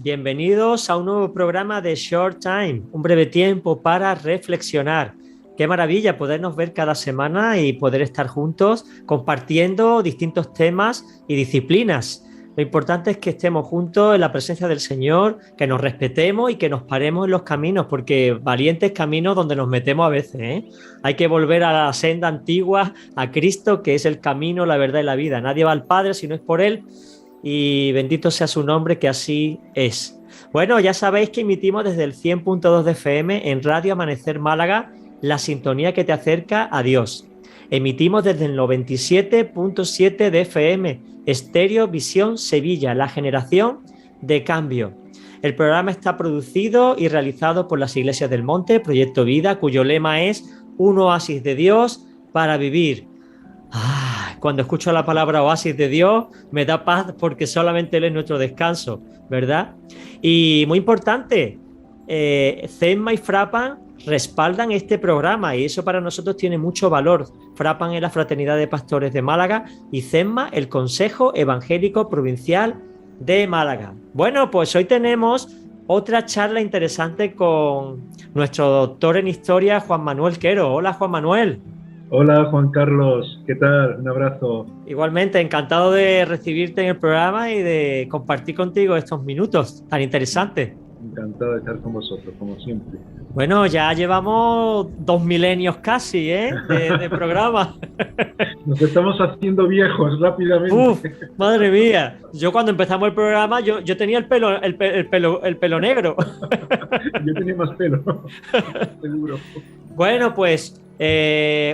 Bienvenidos a un nuevo programa de Short Time, un breve tiempo para reflexionar. Qué maravilla podernos ver cada semana y poder estar juntos compartiendo distintos temas y disciplinas. Lo importante es que estemos juntos en la presencia del Señor, que nos respetemos y que nos paremos en los caminos, porque valientes caminos donde nos metemos a veces, ¿eh? Hay que volver a la senda antigua, a Cristo, que es el camino, la verdad y la vida. Nadie va al Padre si no es por Él, y bendito sea su nombre, que así es. Bueno, ya sabéis que emitimos desde el 100.2 de FM en Radio Amanecer Málaga, la sintonía que te acerca a Dios. Emitimos desde el 97.7 de FM, Estéreo Visión Sevilla, la generación de cambio. El programa está producido y realizado por las Iglesias del Monte, Proyecto Vida, cuyo lema es un oasis de Dios para vivir. Cuando escucho la palabra oasis de Dios, me da paz porque solamente Él es nuestro descanso, ¿verdad? Y muy importante, CESMA y Frapan respaldan este programa y eso para nosotros tiene mucho valor. Frapan es la Fraternidad de Pastores de Málaga y CESMA el Consejo Evangélico Provincial de Málaga. Bueno, pues hoy tenemos otra charla interesante con nuestro doctor en historia, Juan Manuel Quero. Hola, Juan Manuel. Hola Juan Carlos, ¿qué tal? Un abrazo. Igualmente, encantado de recibirte en el programa y de compartir contigo estos minutos tan interesantes. Encantado de estar con vosotros, como siempre. Bueno, ya llevamos 2 milenios casi, de programa. Nos estamos haciendo viejos rápidamente. Uf, madre mía. Yo cuando empezamos el programa, yo tenía el pelo negro. Yo tenía más pelo, seguro. Bueno, pues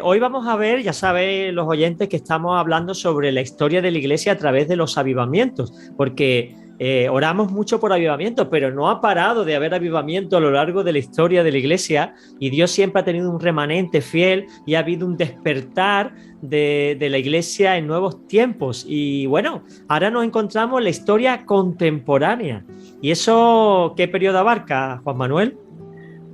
hoy vamos a ver, ya sabéis los oyentes, que estamos hablando sobre la historia de la Iglesia a través de los avivamientos, porque oramos mucho por avivamiento, pero no ha parado de haber avivamiento a lo largo de la historia de la Iglesia y Dios siempre ha tenido un remanente fiel y ha habido un despertar de la Iglesia en nuevos tiempos. Y bueno, ahora nos encontramos en la historia contemporánea. ¿Y eso qué periodo abarca, Juan Manuel?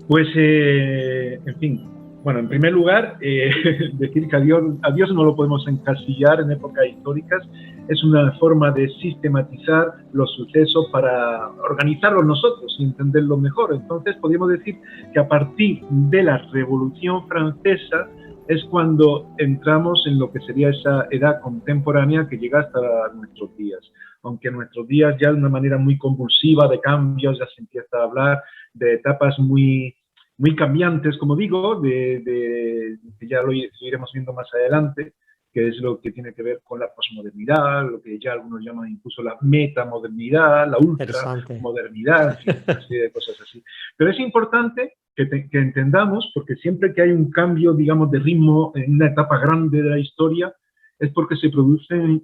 Pues, en fin, bueno, en primer lugar, decir que a Dios no lo podemos encasillar en épocas históricas, es una forma de sistematizar los sucesos para organizarlos nosotros y entenderlos mejor. Entonces, podríamos decir que a partir de la Revolución Francesa es cuando entramos en lo que sería esa edad contemporánea que llega hasta nuestros días. Aunque en nuestros días ya de una manera muy convulsiva de cambios, ya se empieza a hablar de etapas muy cambiantes, como digo, que ya lo iremos viendo más adelante, que es lo que tiene que ver con la posmodernidad, lo que ya algunos llaman incluso la metamodernidad, la ultramodernidad, en fin, una serie de cosas así. Pero es importante que entendamos, porque siempre que hay un cambio, digamos, de ritmo en una etapa grande de la historia, es porque se producen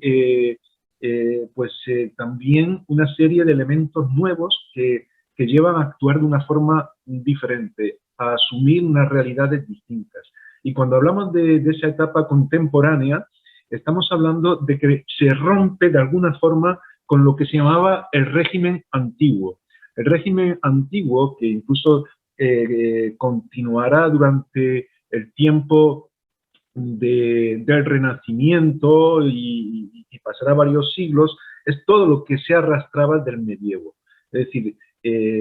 también una serie de elementos nuevos que llevan a actuar de una forma diferente, a asumir unas realidades distintas. Y cuando hablamos de esa etapa contemporánea, estamos hablando de que se rompe de alguna forma con lo que se llamaba el régimen antiguo. El régimen antiguo, que incluso continuará durante el tiempo del Renacimiento y pasará varios siglos, es todo lo que se arrastraba del medievo. Es decir,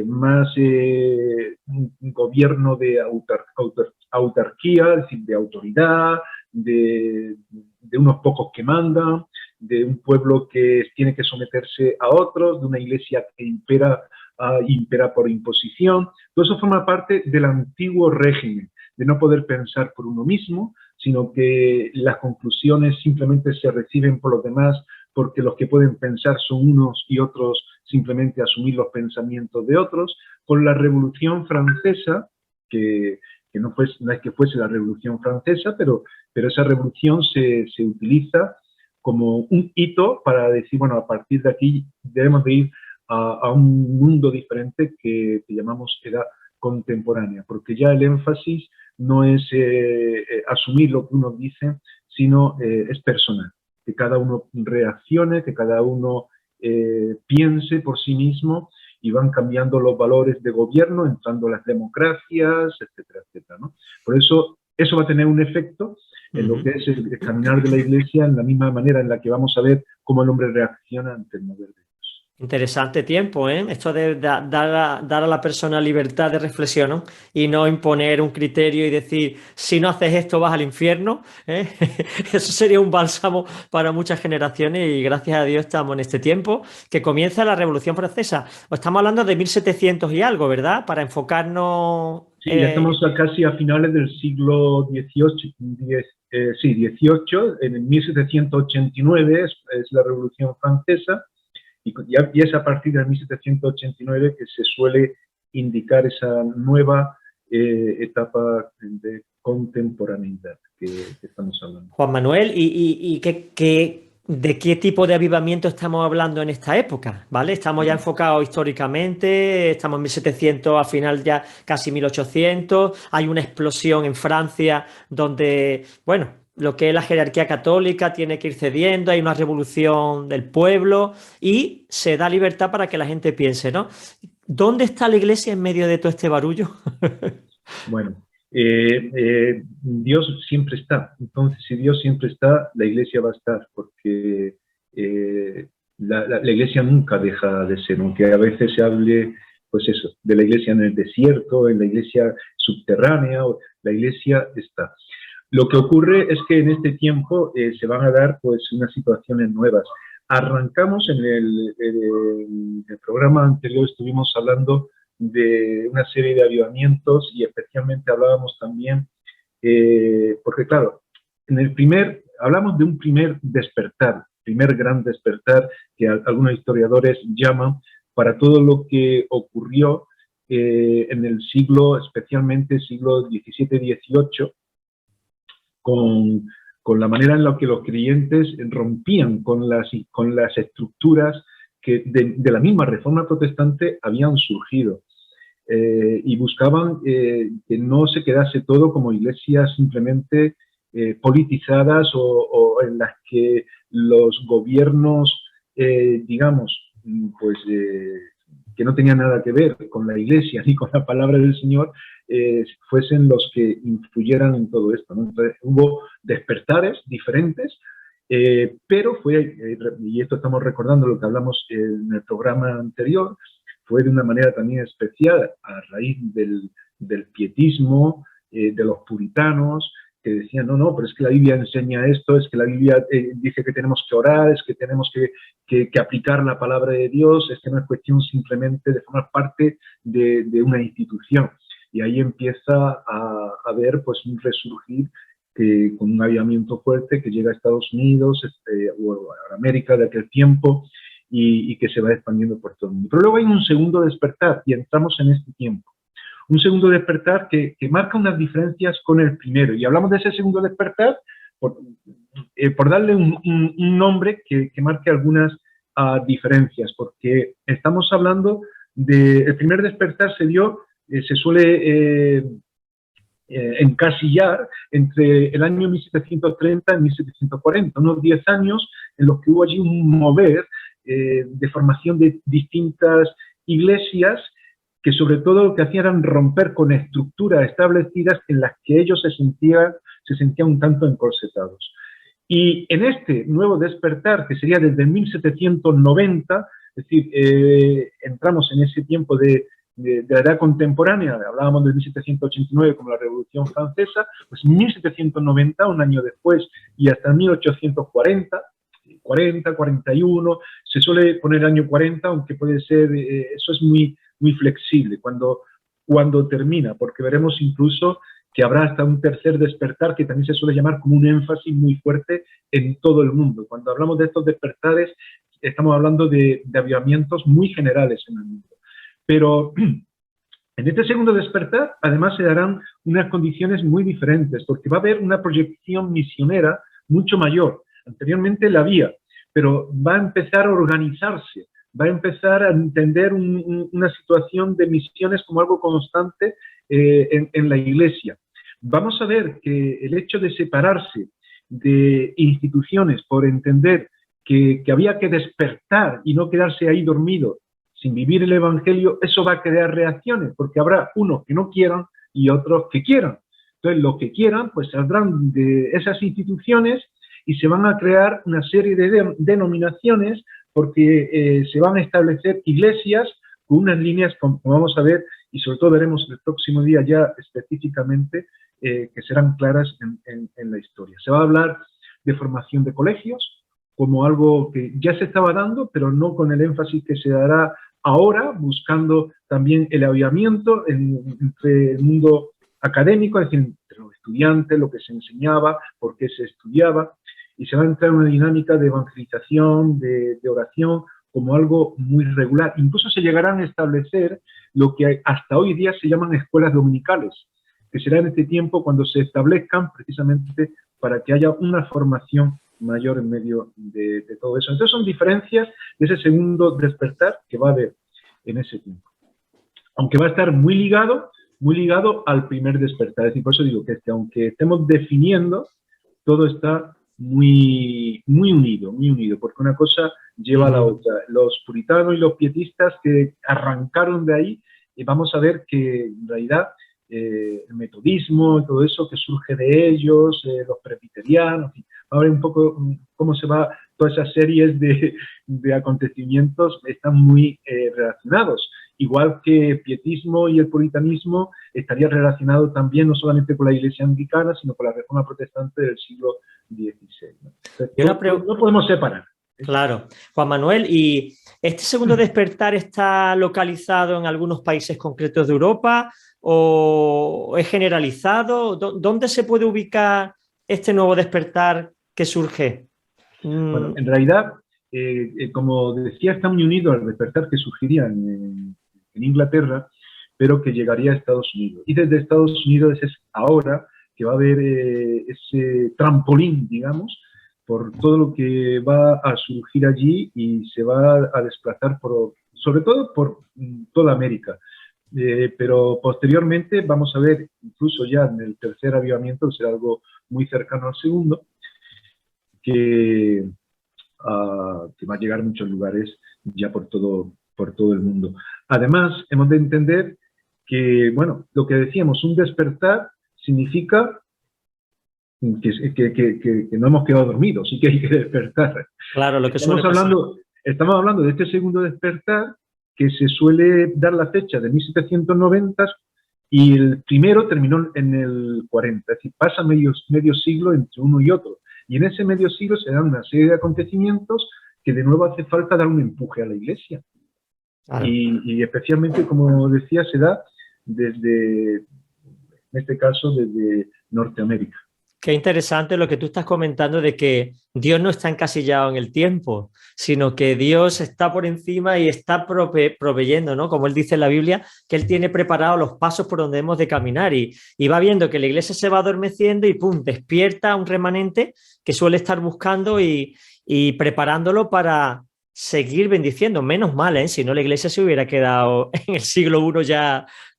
más un gobierno de autarquía, es decir, de autoridad, de unos pocos que mandan, de un pueblo que tiene que someterse a otros, de una iglesia que impera por imposición. Todo eso forma parte del antiguo régimen, de no poder pensar por uno mismo, sino que las conclusiones simplemente se reciben por los demás, porque los que pueden pensar son unos y otros simplemente asumir los pensamientos de otros. Con la Revolución Francesa, que no es que fuese la Revolución Francesa, pero esa revolución se utiliza como un hito para decir, bueno, a partir de aquí debemos de ir a un mundo diferente que llamamos edad contemporánea, porque ya el énfasis no es asumir lo que uno dice, sino es personal, que cada uno reaccione, que cada uno piense por sí mismo, y van cambiando los valores de gobierno, entrando las democracias, etcétera, etcétera, ¿no? Por eso va a tener un efecto en lo que es el caminar de la Iglesia, en la misma manera en la que vamos a ver cómo el hombre reacciona ante el mover de Dios. Interesante tiempo, ¿eh? Esto de dar a la persona libertad de reflexión, ¿no? Y no imponer un criterio y decir, si no haces esto vas al infierno, ¿eh? Eso sería un bálsamo para muchas generaciones y gracias a Dios estamos en este tiempo que comienza la Revolución Francesa. O estamos hablando de 1700 y algo, ¿verdad? Para enfocarnos... Sí, ya estamos casi a finales del siglo XVIII, sí, XVIII, en 1789 es la Revolución Francesa, y es a partir de 1789 que se suele indicar esa nueva etapa de contemporaneidad que estamos hablando. Juan Manuel, ¿de qué tipo de avivamiento estamos hablando en esta época? ¿Vale? Estamos ya enfocados históricamente, estamos en 1700, al final ya casi 1800, hay una explosión en Francia donde, bueno, lo que es la jerarquía católica tiene que ir cediendo, hay una revolución del pueblo y se da libertad para que la gente piense, ¿no? ¿Dónde está la iglesia en medio de todo este barullo? Bueno, Dios siempre está. Entonces, si Dios siempre está, la iglesia va a estar, porque la iglesia nunca deja de ser, aunque a veces se hable, pues eso, de la iglesia en el desierto, en la iglesia subterránea, la iglesia está. Lo que ocurre es que en este tiempo se van a dar pues unas situaciones nuevas. Arrancamos en el programa anterior, estuvimos hablando de una serie de avivamientos y especialmente hablábamos también, porque claro, hablamos de un primer despertar, primer gran despertar que algunos historiadores llaman para todo lo que ocurrió en el siglo, especialmente siglo XVII-XVIII, con la manera en la que los creyentes rompían con las estructuras que de la misma reforma protestante habían surgido. Y buscaban que no se quedase todo como iglesias simplemente politizadas o en las que los gobiernos, digamos, pues que no tenían nada que ver con la iglesia ni con la palabra del Señor, fuesen los que influyeran en todo esto, ¿no? Entonces, hubo despertares diferentes, pero fue, y esto estamos recordando lo que hablamos en el programa anterior, fue de una manera también especial a raíz del pietismo, de los puritanos, que decían, no, pero es que la Biblia enseña esto, es que la Biblia dice que tenemos que orar, es que tenemos que aplicar la palabra de Dios, es que no es cuestión simplemente de formar parte de una institución. Y ahí empieza a haber pues un resurgir con un avivamiento fuerte que llega a Estados Unidos o a América de aquel tiempo y que se va expandiendo por todo el mundo. Pero luego hay un segundo despertar y entramos en este tiempo. Un segundo despertar que marca unas diferencias con el primero. Y hablamos de ese segundo despertar por darle un nombre que marque algunas diferencias, porque estamos hablando el primer despertar se suele encasillar entre el año 1730 y 1740, unos 10 años en los que hubo allí un mover de formación de distintas iglesias que sobre todo lo que hacían era romper con estructuras establecidas en las que ellos se sentían un tanto encorsetados. Y en este nuevo despertar, que sería desde 1790, es decir, entramos en ese tiempo de la edad contemporánea, hablábamos de 1789 como la Revolución Francesa, pues 1790, un año después, y hasta 1840, 40, 41, se suele poner el año 40, aunque puede ser, eso es muy flexible cuando termina, porque veremos incluso que habrá hasta un tercer despertar que también se suele llamar como un énfasis muy fuerte en todo el mundo. Cuando hablamos de estos despertares, estamos hablando de avivamientos muy generales en el mundo. Pero en este segundo despertar, además, se darán unas condiciones muy diferentes, porque va a haber una proyección misionera mucho mayor. Anteriormente la había, pero va a empezar a organizarse, va a empezar a entender una situación de misiones como algo constante en la iglesia. Vamos a ver que el hecho de separarse de instituciones por entender que había que despertar y no quedarse ahí dormido sin vivir el evangelio, eso va a crear reacciones, porque habrá unos que no quieran y otros que quieran. Entonces, los que quieran, pues saldrán de esas instituciones y se van a crear una serie de denominaciones porque se van a establecer iglesias con unas líneas, como vamos a ver, y sobre todo veremos el próximo día ya específicamente, que serán claras en la historia. Se va a hablar de formación de colegios como algo que ya se estaba dando, pero no con el énfasis que se dará ahora, buscando también el avivamiento entre el mundo académico, es decir, entre los estudiantes, lo que se enseñaba, por qué se estudiaba, y se va a entrar en una dinámica de evangelización, de oración, como algo muy regular. Incluso se llegarán a establecer lo que hasta hoy día se llaman escuelas dominicales, que será en este tiempo cuando se establezcan precisamente para que haya una formación mayor en medio de todo eso. Entonces son diferencias de ese segundo despertar que va a haber en ese tiempo. Aunque va a estar muy ligado al primer despertar. Es decir, por eso digo que aunque estemos definiendo, todo está muy unido, porque una cosa lleva a la otra. Los puritanos y los pietistas que arrancaron de ahí, vamos a ver que en realidad el metodismo y todo eso que surge de ellos, los presbiterianos, va a ver un poco cómo se va, todas esas series de acontecimientos están muy relacionados. Igual que pietismo y el puritanismo estaría relacionado también no solamente con la Iglesia anglicana, sino con la Reforma Protestante del siglo XVI. ¿No? Entonces, no podemos separar. Claro. Juan Manuel, ¿y este segundo despertar está localizado en algunos países concretos de Europa o es generalizado? ¿Dónde se puede ubicar este nuevo despertar que surge? Bueno, en realidad, como decía, está muy unido al despertar que surgiría en Inglaterra, pero que llegaría a Estados Unidos. Y desde Estados Unidos es ahora que va a haber ese trampolín, digamos, por todo lo que va a surgir allí y se va a desplazar sobre todo por toda América. Pero posteriormente vamos a ver, incluso ya en el tercer avivamiento, que será algo muy cercano al segundo, que va a llegar a muchos lugares ya por todo el mundo. Además, hemos de entender que, bueno, lo que decíamos, un despertar significa que no hemos quedado dormidos y que hay que despertar. Claro, lo que estamos hablando de este segundo despertar, que se suele dar la fecha de 1790 y el primero terminó en el 40, es decir, pasa medio siglo entre uno y otro. Y en ese medio siglo se dan una serie de acontecimientos que de nuevo hace falta dar un empuje a la Iglesia. Claro. Y especialmente, como decía, se da en este caso, desde Norteamérica. Qué interesante lo que tú estás comentando de que Dios no está encasillado en el tiempo, sino que Dios está por encima y está proveyendo, ¿no? Como él dice en la Biblia, que él tiene preparados los pasos por donde hemos de caminar y va viendo que la iglesia se va adormeciendo y ¡pum!, despierta a un remanente que suele estar buscando y preparándolo para seguir bendiciendo. Menos mal, ¿eh? Si no la iglesia se hubiera quedado en el siglo I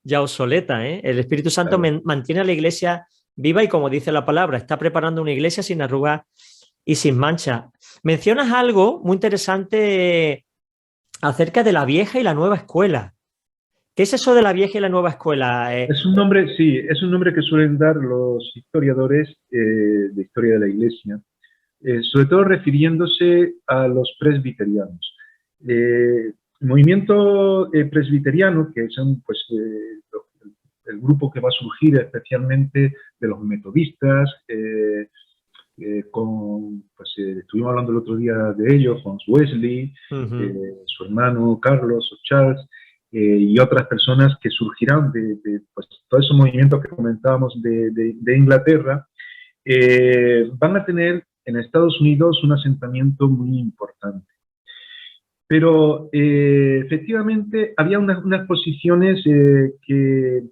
ya obsoleta, ¿eh? El Espíritu Santo mantiene a la iglesia viva y, como dice la palabra, está preparando una iglesia sin arrugas y sin mancha. Mencionas algo muy interesante acerca de la vieja y la nueva escuela. ¿Qué es eso de la vieja y la nueva escuela? Es un nombre, sí, es un nombre que suelen dar los historiadores de historia de la iglesia, sobre todo refiriéndose a los presbiterianos. El movimiento presbiteriano, que son pues el grupo que va a surgir especialmente de los metodistas, estuvimos hablando el otro día de ellos, con Wesley, su hermano Carlos o Charles, y otras personas que surgirán de pues, todos esos movimientos que comentábamos de Inglaterra, van a tener en Estados Unidos un asentamiento muy importante. Pero efectivamente había unas posiciones que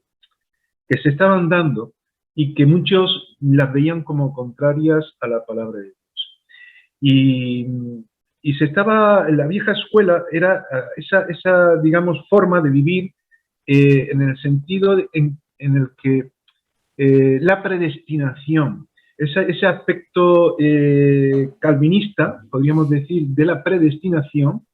se estaban dando y que muchos las veían como contrarias a la palabra de Dios. Y la vieja escuela era esa digamos, forma de vivir en el sentido en el que la predestinación, ese aspecto calvinista, podríamos decir, de la predestinación,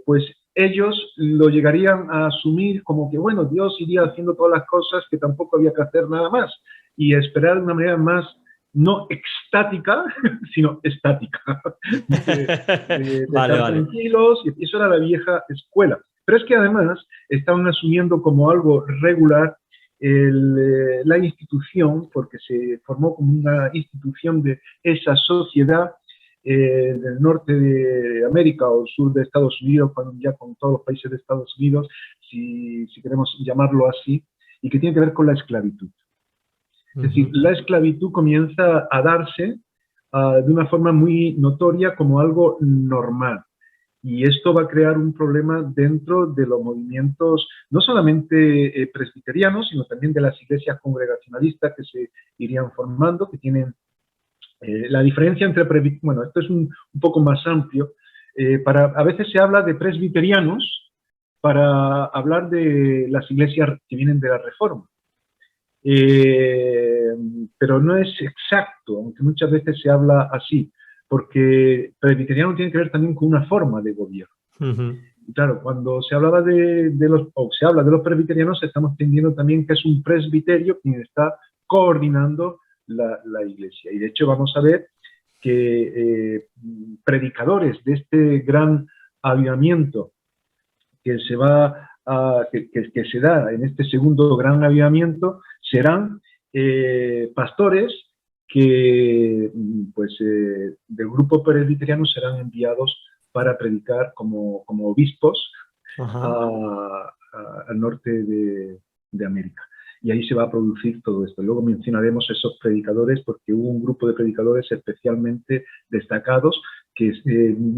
pues ellos lo llegarían a asumir como que, bueno, Dios iría haciendo todas las cosas, que tampoco había que hacer nada más, y esperar de una manera más no extática, sino estática, de Vale, estar vale. tranquilos, y eso era la vieja escuela. Pero es que además estaban asumiendo como algo regular la institución, porque se formó como una institución de esa sociedad del norte de América o sur de Estados Unidos, ya con todos los países de Estados Unidos, si queremos llamarlo así, y que tiene que ver con la esclavitud. Es decir, la esclavitud comienza a darse de una forma muy notoria como algo normal. Y esto va a crear un problema dentro de los movimientos, no solamente presbiterianos, sino también de las iglesias congregacionalistas que se irían formando, que tienen la diferencia entre, bueno, esto es un poco más amplio, a veces se habla de presbiterianos para hablar de las iglesias que vienen de la Reforma. Pero no es exacto, aunque muchas veces se habla así, porque presbiteriano tiene que ver también con una forma de gobierno. Y claro, cuando se hablaba se habla de los presbiterianos, estamos entendiendo también que es un presbiterio quien está coordinando la iglesia. Y de hecho vamos a ver que predicadores de este gran avivamiento que se da en este segundo gran avivamiento serán pastores que pues del grupo presbiteriano serán enviados para predicar como obispos al norte de América. Y ahí se va a producir todo esto. Luego mencionaremos esos predicadores porque hubo un grupo de predicadores especialmente destacados que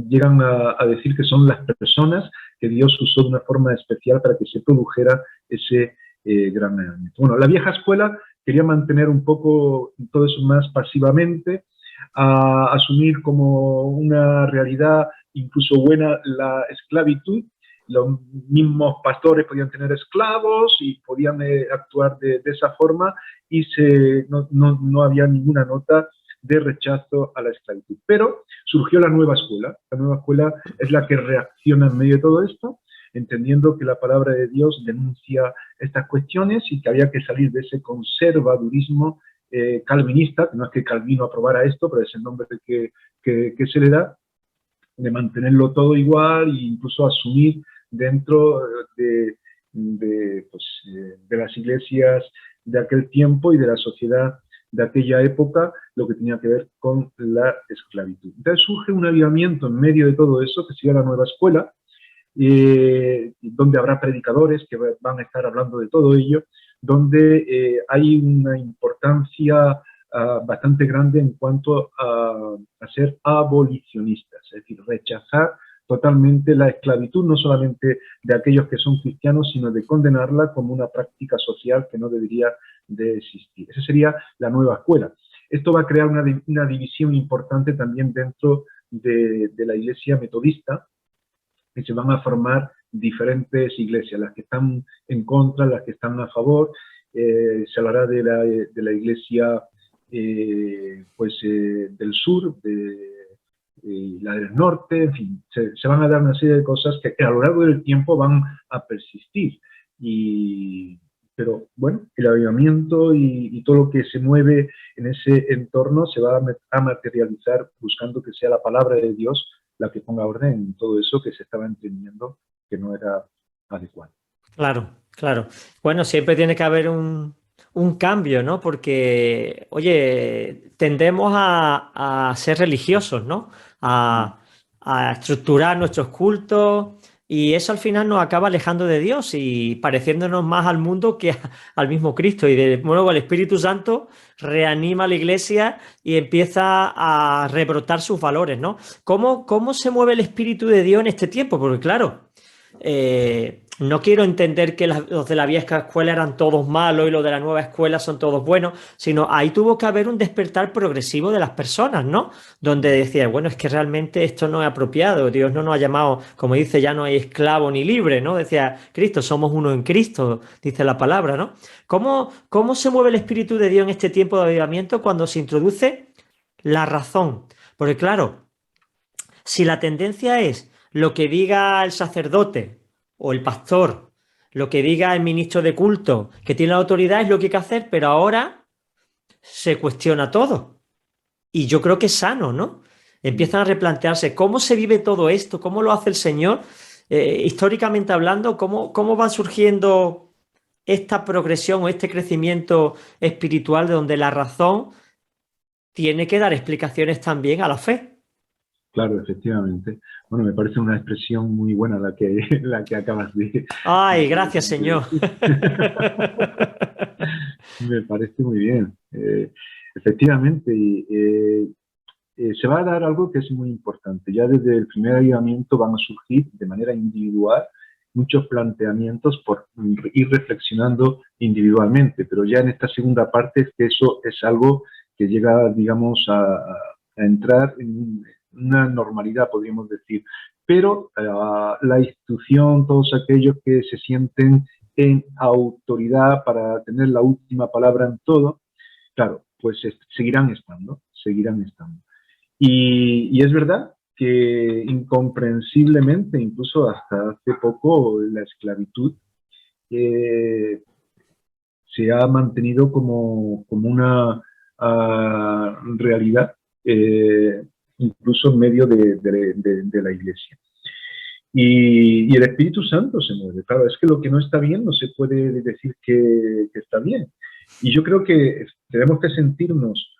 llegan a decir que son las personas que Dios usó de una forma especial para que se produjera ese gran avivamiento. Bueno, la vieja escuela quería mantener un poco todo eso más pasivamente, asumir como una realidad incluso buena la esclavitud. Los mismos pastores podían tener esclavos y podían actuar de esa forma y no había ninguna nota de rechazo a la esclavitud. Pero surgió la nueva escuela. La nueva escuela es la que reacciona en medio de todo esto, entendiendo que la palabra de Dios denuncia estas cuestiones y que había que salir de ese conservadurismo calvinista, que no es que Calvino aprobara esto, pero es el nombre que se le da, de mantenerlo todo igual e incluso asumir dentro de las iglesias de aquel tiempo y de la sociedad de aquella época lo que tenía que ver con la esclavitud. Entonces surge un avivamiento en medio de todo eso, que sería la nueva escuela, donde habrá predicadores que van a estar hablando de todo ello, donde hay una importancia bastante grande en cuanto a ser abolicionistas, es decir, rechazar totalmente la esclavitud, no solamente de aquellos que son cristianos, sino de condenarla como una práctica social que no debería de existir. Esa sería la nueva escuela. Esto va a crear una división importante también dentro de la iglesia metodista, que se van a formar diferentes iglesias, las que están en contra, las que están a favor. Se hablará de la iglesia del sur, la del norte, en fin, se van a dar una serie de cosas que a lo largo del tiempo van a persistir. Pero bueno, el avivamiento y todo lo que se mueve en ese entorno se va a materializar buscando que sea la palabra de Dios la que ponga orden en todo eso que se estaba entendiendo que no era adecuado. Claro, claro. Bueno, siempre tiene que haber un cambio, ¿no? Porque, oye, tendemos a ser religiosos, ¿no? A estructurar nuestros cultos y eso al final nos acaba alejando de Dios y pareciéndonos más al mundo que al mismo Cristo. Y de nuevo el Espíritu Santo reanima a la iglesia y empieza a rebrotar sus valores, ¿no? ¿Cómo se mueve el Espíritu de Dios en este tiempo? Porque claro, no quiero entender que los de la vieja escuela eran todos malos y los de la nueva escuela son todos buenos, sino ahí tuvo que haber un despertar progresivo de las personas, ¿no? Donde decía, bueno, es que realmente esto no es apropiado, Dios no nos ha llamado, como dice, ya no hay esclavo ni libre, ¿no? Decía Cristo, somos uno en Cristo, dice la palabra, ¿no? ¿Cómo se mueve el Espíritu de Dios en este tiempo de avivamiento cuando se introduce la razón? Porque claro, si la tendencia es lo que diga el sacerdote o el pastor, lo que diga el ministro de culto, que tiene la autoridad, es lo que hay que hacer, pero ahora se cuestiona todo. y yo creo que es sano, ¿no? Empiezan a replantearse cómo se vive todo esto, cómo lo hace el Señor, históricamente hablando, cómo va surgiendo esta progresión o este crecimiento espiritual de donde la razón tiene que dar explicaciones también a la fe. Claro, efectivamente. Bueno, me parece una expresión muy buena la que acabas Ay, gracias, de Señor. decir. Me parece muy bien. Efectivamente, se va a dar algo que es muy importante. Ya desde el primer avivamiento van a surgir de manera individual muchos planteamientos por ir reflexionando individualmente, pero ya en esta segunda parte es que eso es algo que llega, digamos, a entrar en una normalidad, podríamos decir. Pero la institución, todos aquellos que se sienten en autoridad para tener la última palabra en todo, claro, pues seguirán estando, seguirán estando. Y es verdad que incomprensiblemente, incluso hasta hace poco, la esclavitud eh, se ha mantenido como una realidad, incluso en medio de la Iglesia. Y el Espíritu Santo se mueve. Claro, es que lo que no está bien no se puede decir que está bien. Y yo creo que tenemos que sentirnos,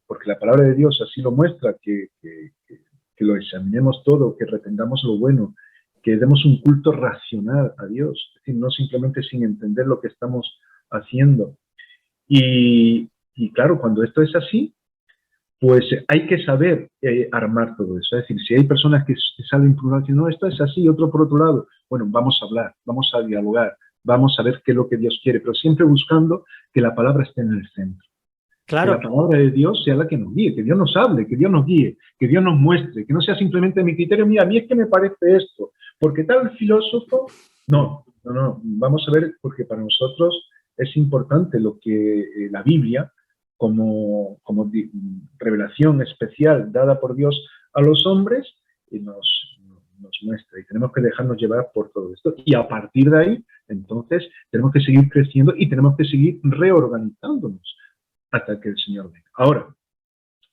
porque la palabra de Dios así lo muestra, que lo examinemos todo, que retengamos lo bueno, que demos un culto racional a Dios, es decir, no simplemente sin entender lo que estamos haciendo. Y claro, cuando esto es así, pues hay que saber armar todo eso. Es decir, si hay personas que salen por un lado diciendo, no, esto es así, otro por otro lado, bueno, vamos a hablar, vamos a dialogar, vamos a ver qué es lo que Dios quiere, pero siempre buscando que la palabra esté en el centro. Que la Claro, palabra de Dios sea la que nos guíe, que Dios nos hable, que Dios nos guíe, que Dios nos muestre, que no sea simplemente mi criterio, mira, a mí es que me parece esto, porque tal filósofo, no, vamos a ver, porque para nosotros es importante lo que la Biblia, como revelación especial dada por Dios a los hombres, nos muestra, y tenemos que dejarnos llevar por todo esto, y a partir de ahí, entonces, tenemos que seguir creciendo y tenemos que seguir reorganizándonos hasta que el Señor venga. Ahora,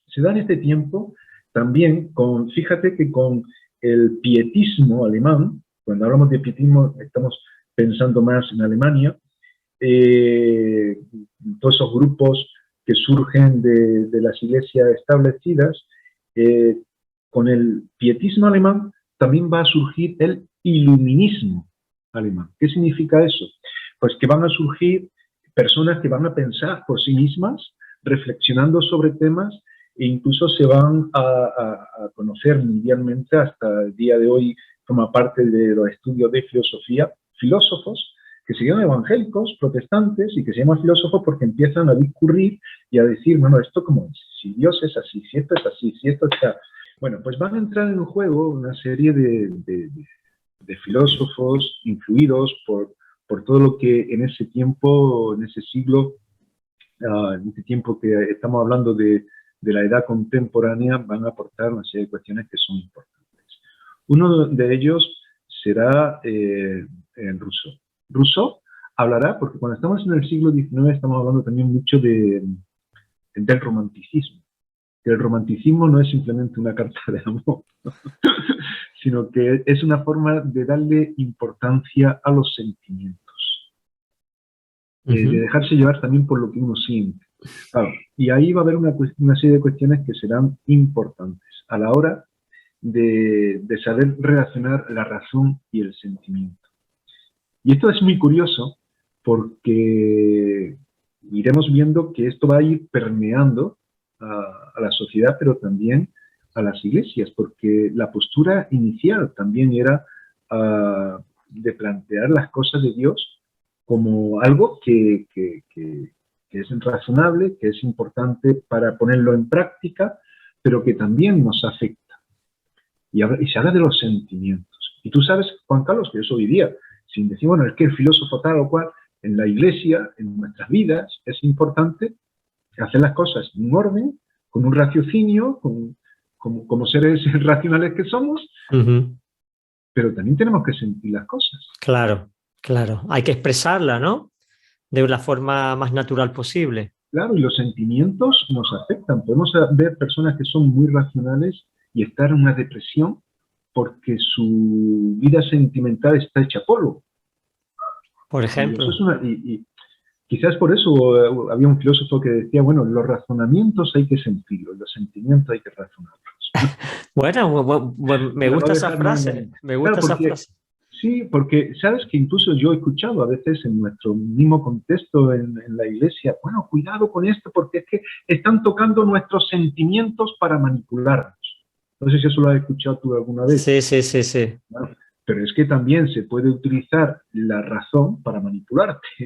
se da en este tiempo también fíjate que con el pietismo alemán, cuando hablamos de pietismo estamos pensando más en Alemania, todos esos grupos que surgen de las iglesias establecidas, con el pietismo alemán también va a surgir el iluminismo alemán. ¿Qué significa eso? Pues que van a surgir personas que van a pensar por sí mismas, reflexionando sobre temas e incluso se van a conocer mundialmente hasta el día de hoy, forma parte de los estudios de filosofía, filósofos que se llaman evangélicos, protestantes, y que se llaman filósofos porque empiezan a discurrir y a decir, bueno, esto como es, si Dios es así, si esto es así, si esto está... Bueno, pues van a entrar en juego una serie de filósofos influidos por todo lo que en ese tiempo, en ese siglo, en este tiempo que estamos hablando de la edad contemporánea, van a aportar una serie de cuestiones que son importantes. Uno de ellos será Rousseau. Rousseau hablará, porque cuando estamos en el siglo XIX estamos hablando también mucho del romanticismo. Que el romanticismo no es simplemente una carta de amor, sino que es una forma de darle importancia a los sentimientos, de dejarse llevar también por lo que uno siente. Claro, y ahí va a haber una serie de cuestiones que serán importantes a la hora de saber relacionar la razón y el sentimiento. Y esto es muy curioso porque iremos viendo que esto va a ir permeando a la sociedad, pero también a las iglesias, porque la postura inicial también era de plantear las cosas de Dios como algo que es razonable, que es importante para ponerlo en práctica, pero que también nos afecta. Y se habla de los sentimientos. Y tú sabes, Juan Carlos, que eso hoy día, sin decir, bueno, es que el filósofo tal o cual, en la iglesia, en nuestras vidas, es importante hacer las cosas en un orden, con un raciocinio, como seres racionales que somos, pero también tenemos que sentir las cosas. Claro, claro. Hay que expresarla, ¿no? De la forma más natural posible. Claro, y los sentimientos nos afectan. Podemos ver personas que son muy racionales y estar en una depresión porque su vida sentimental está hecha polvo. Por Y eso es ejemplo. y quizás por eso había un filósofo que decía, bueno, los razonamientos hay que sentirlos, los sentimientos hay que razonarlos. Bueno, me Para no gusta esa dejarnos frase, engañar. me Claro, gusta esa porque frase. sí, porque sabes que incluso yo he escuchado a veces en nuestro mismo contexto en la iglesia, bueno, cuidado con esto porque es que están tocando nuestros sentimientos para manipularnos. No sé si eso lo has escuchado tú alguna vez. Sí, sí, sí, sí. Bueno, pero es que también se puede utilizar la razón para manipularte. Y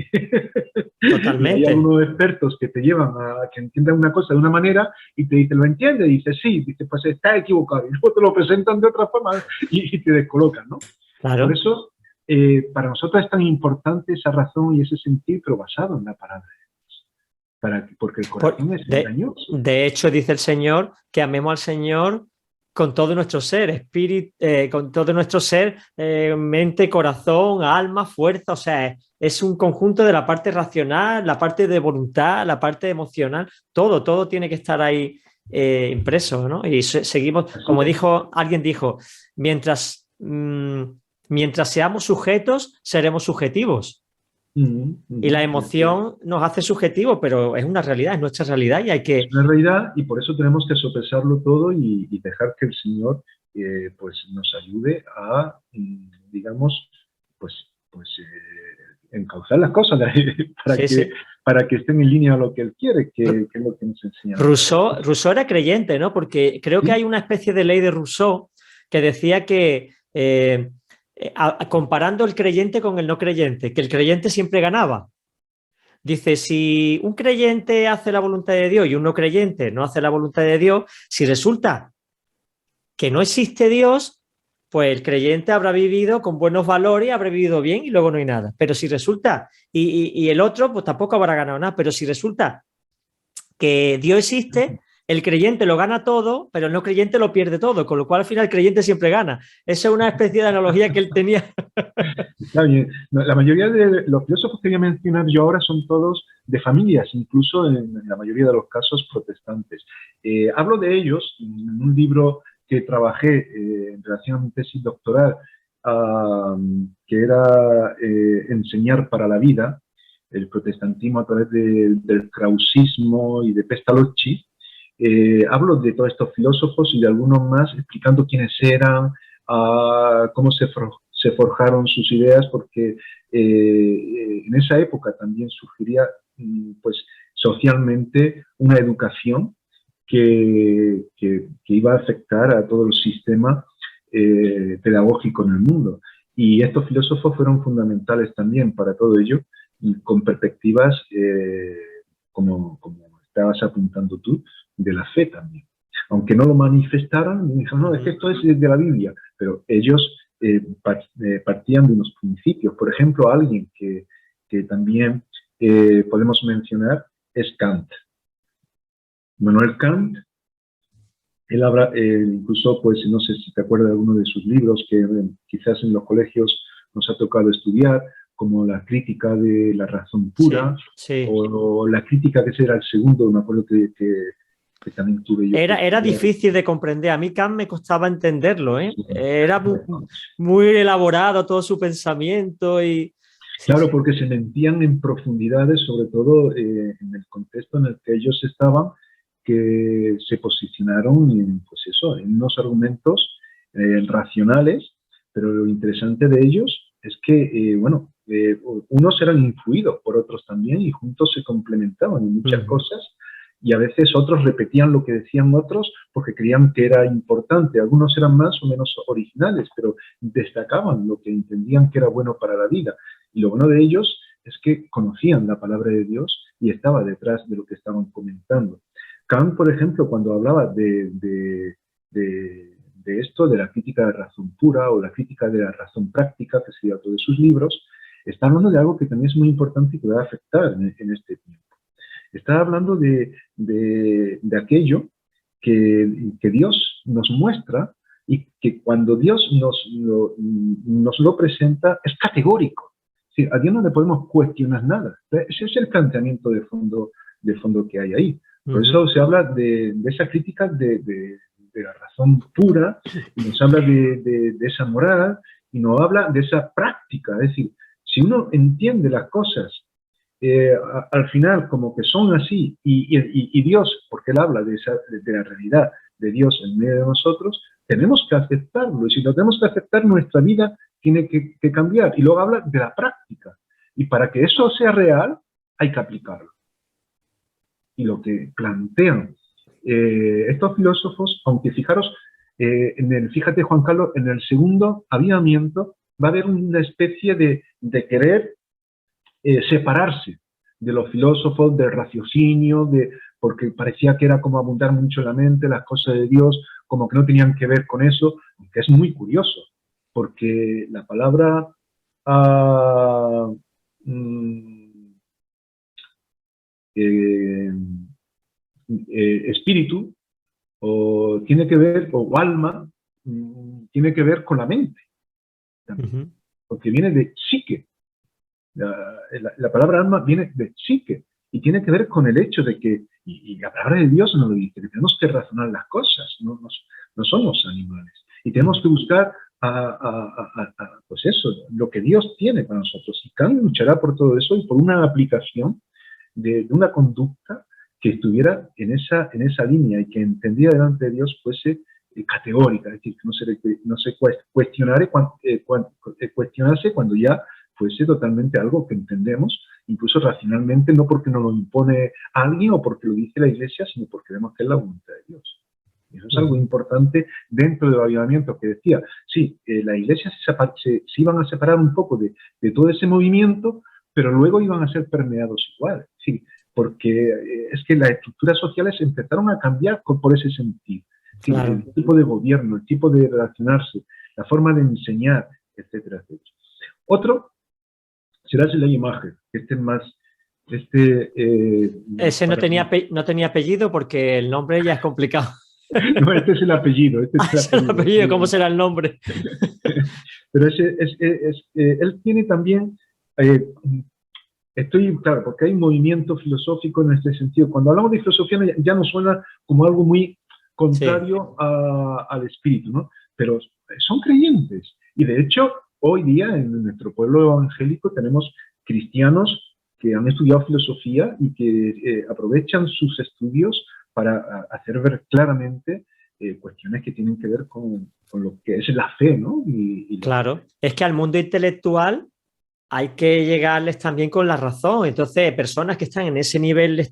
hay Totalmente. algunos expertos que te llevan a que entiendas una cosa de una manera y te dicen, ¿lo entiendes? Y dices, sí, dice, pues está equivocado. Y luego te lo presentan de otra forma y te descolocan, ¿no? Por Claro. eso, para nosotros es tan importante esa razón y ese sentir, pero basado en la palabra de Dios. Porque el Por- corazón es de, engañoso. de hecho, dice el Señor que amemos al Señor con todo nuestro ser, espíritu, con todo nuestro ser, mente, corazón, alma, fuerza. O sea, es un conjunto de la parte racional, la parte de voluntad, la parte emocional. Todo tiene que estar ahí impreso, ¿no? Y seguimos, Así como es. dijo, alguien dijo, mientras seamos sujetos, seremos subjetivos. Y la Así es. emoción nos hace subjetivos, pero es una realidad, es nuestra realidad y hay Es que, una realidad y por eso tenemos que sopesarlo todo y dejar que el Señor pues nos ayude a, digamos, pues, encauzar las cosas para sí, que, sí. para que estén en línea a lo que Él quiere, que es lo que nos enseña la palabra de Dios. Rousseau era creyente, ¿no? Porque creo que hay Sí, una especie de ley de Rousseau que decía que, comparando el creyente con el no creyente, que el creyente siempre ganaba. Dice, si un creyente hace la voluntad de Dios y un no creyente no hace la voluntad de Dios, si resulta que no existe Dios, pues el creyente habrá vivido con buenos valores, habrá vivido bien y luego no hay nada. Pero si resulta, y el otro, pues tampoco habrá ganado nada, pero si resulta que Dios existe, el creyente lo gana todo, pero el no creyente lo pierde todo, con lo cual al final el creyente siempre gana. Esa es una especie de analogía que él tenía. está bien. No, la mayoría de los filósofos que voy a mencionar yo ahora son todos de familias, incluso en la mayoría de los casos protestantes. Hablo de ellos en un libro que trabajé en relación a mi tesis doctoral, que era Enseñar para la vida, el protestantismo a través del krausismo y de Pestalozzi. Hablo de todos estos filósofos y de algunos más explicando quiénes eran, cómo se forjaron sus ideas, porque en esa época también surgiría pues socialmente una educación que iba a afectar a todo el sistema pedagógico en el mundo. Y estos filósofos fueron fundamentales también para todo ello, con perspectivas, como estabas apuntando tú, de la fe también. Aunque no lo manifestaran, dijeron, no, es que esto es de la Biblia, pero ellos partían de unos principios. Por ejemplo, alguien que también podemos mencionar es Kant. Manuel Kant, él habla, incluso, pues, no sé si te acuerdas de alguno de sus libros que quizás en los colegios nos ha tocado estudiar, como la crítica de la razón pura, Sí, sí. o la crítica, que ese era el segundo, me acuerdo que también tuve yo que Era estudiar. difícil de comprender. A mí Kant me costaba entenderlo, ¿eh? Sí, Era muy elaborado todo su pensamiento y... Sí, claro, sí. porque se metían en profundidades, sobre todo en el contexto en el que ellos estaban, que se posicionaron en, pues eso, en unos argumentos racionales, pero lo interesante de ellos es que, bueno, unos eran influidos por otros también y juntos se complementaban en muchas cosas, y a veces otros repetían lo que decían otros porque creían que era importante. Algunos eran más o menos originales, pero destacaban lo que entendían que era bueno para la vida. Y lo bueno de ellos es que conocían la palabra de Dios y estaba detrás de lo que estaban comentando. Kant, por ejemplo, cuando hablaba de esto, de la crítica de razón pura o la crítica de la razón práctica, que sería otro de sus libros, está hablando de algo que también es muy importante y que va a afectar en este tiempo. Está hablando de aquello que Dios nos muestra y que cuando Dios nos lo presenta es categórico. Sí, a Dios no le podemos cuestionar nada. Ese es el planteamiento de fondo de fondo que hay ahí. Por Ujú. eso se habla de esa crítica de la razón pura, y nos habla de esa moral, y nos habla de esa práctica. Es decir, si uno entiende las cosas al final como que son así, y Dios, porque Él habla de la realidad de Dios en medio de nosotros, tenemos que aceptarlo, y si lo tenemos que aceptar, nuestra vida tiene que cambiar. Y luego habla de la práctica, y para que eso sea real, hay que aplicarlo. Y lo que plantean estos filósofos, aunque fijaros, fíjate Juan Carlos, en el segundo avivamiento va a haber una especie de querer separarse de los filósofos, del raciocinio, porque parecía que era como abundar mucho en la mente, las cosas de Dios, como que no tenían que ver con eso, que es muy curioso, porque la palabra uh, eh, espíritu o tiene que ver, o alma, tiene que ver con la mente también, porque viene de psique. La palabra alma viene de psique y tiene que ver con el hecho de que, y la palabra de Dios nos lo dice, que tenemos que razonar las cosas, no somos animales. Y tenemos que buscar pues eso, lo que Dios tiene para nosotros. Y cada uno luchará por todo eso y por una aplicación de una conducta que estuviera en esa línea y que entendida delante de Dios fuese categórica, es decir, que no se cuestionase cuando ya fuese totalmente algo que entendemos, incluso racionalmente, no porque nos lo impone alguien o porque lo dice la Iglesia, sino porque vemos que es la voluntad de Dios. Y eso es algo importante dentro del avivamiento que decía. Sí, la Iglesia se iban a separar un poco de todo ese movimiento, pero luego iban a ser permeados igual. Sí, porque es que las estructuras sociales empezaron a cambiar por ese sentido. Sí, claro. El tipo de gobierno, el tipo de relacionarse, la forma de enseñar, etcétera, etcétera. Otro será el Ley Imagen, que este es más... Ese no tenía apellido porque el nombre ya es complicado. No, este es el apellido. Es el apellido, ¿cómo será el nombre? Pero él tiene también... claro, porque hay movimiento filosófico en este sentido. Cuando hablamos de filosofía ya nos suena como algo muy contrario al espíritu, ¿no? Pero son creyentes. Y de hecho, hoy día en nuestro pueblo evangélico tenemos cristianos que han estudiado filosofía y que aprovechan sus estudios para hacer ver claramente cuestiones que tienen que ver con lo que es la fe, ¿no? Claro, es que al mundo intelectual hay que llegarles también con la razón. Entonces, personas que están en ese nivel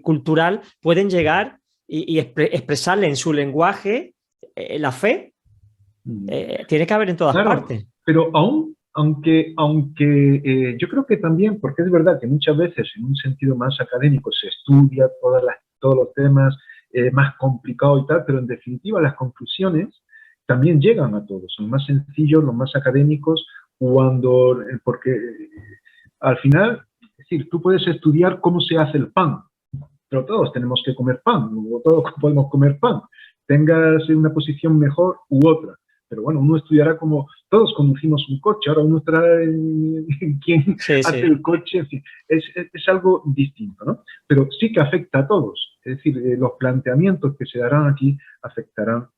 cultural pueden llegar y expresarle en su lenguaje la fe. Tiene que haber en todas partes. Pero aunque yo creo que también, porque es verdad que muchas veces en un sentido más académico se estudia todos los temas más complicados y tal, pero en definitiva las conclusiones también llegan a todos. Son más sencillos, los más académicos, porque al final, es decir, tú puedes estudiar cómo se hace el pan, pero todos tenemos que comer pan, o todos podemos comer pan, tengas una posición mejor u otra. Pero bueno, uno estudiará como todos conducimos un coche, ahora uno estará en quién hace el coche, en fin, es algo distinto, ¿no? Pero sí que afecta a todos, es decir, los planteamientos que se darán aquí afectarán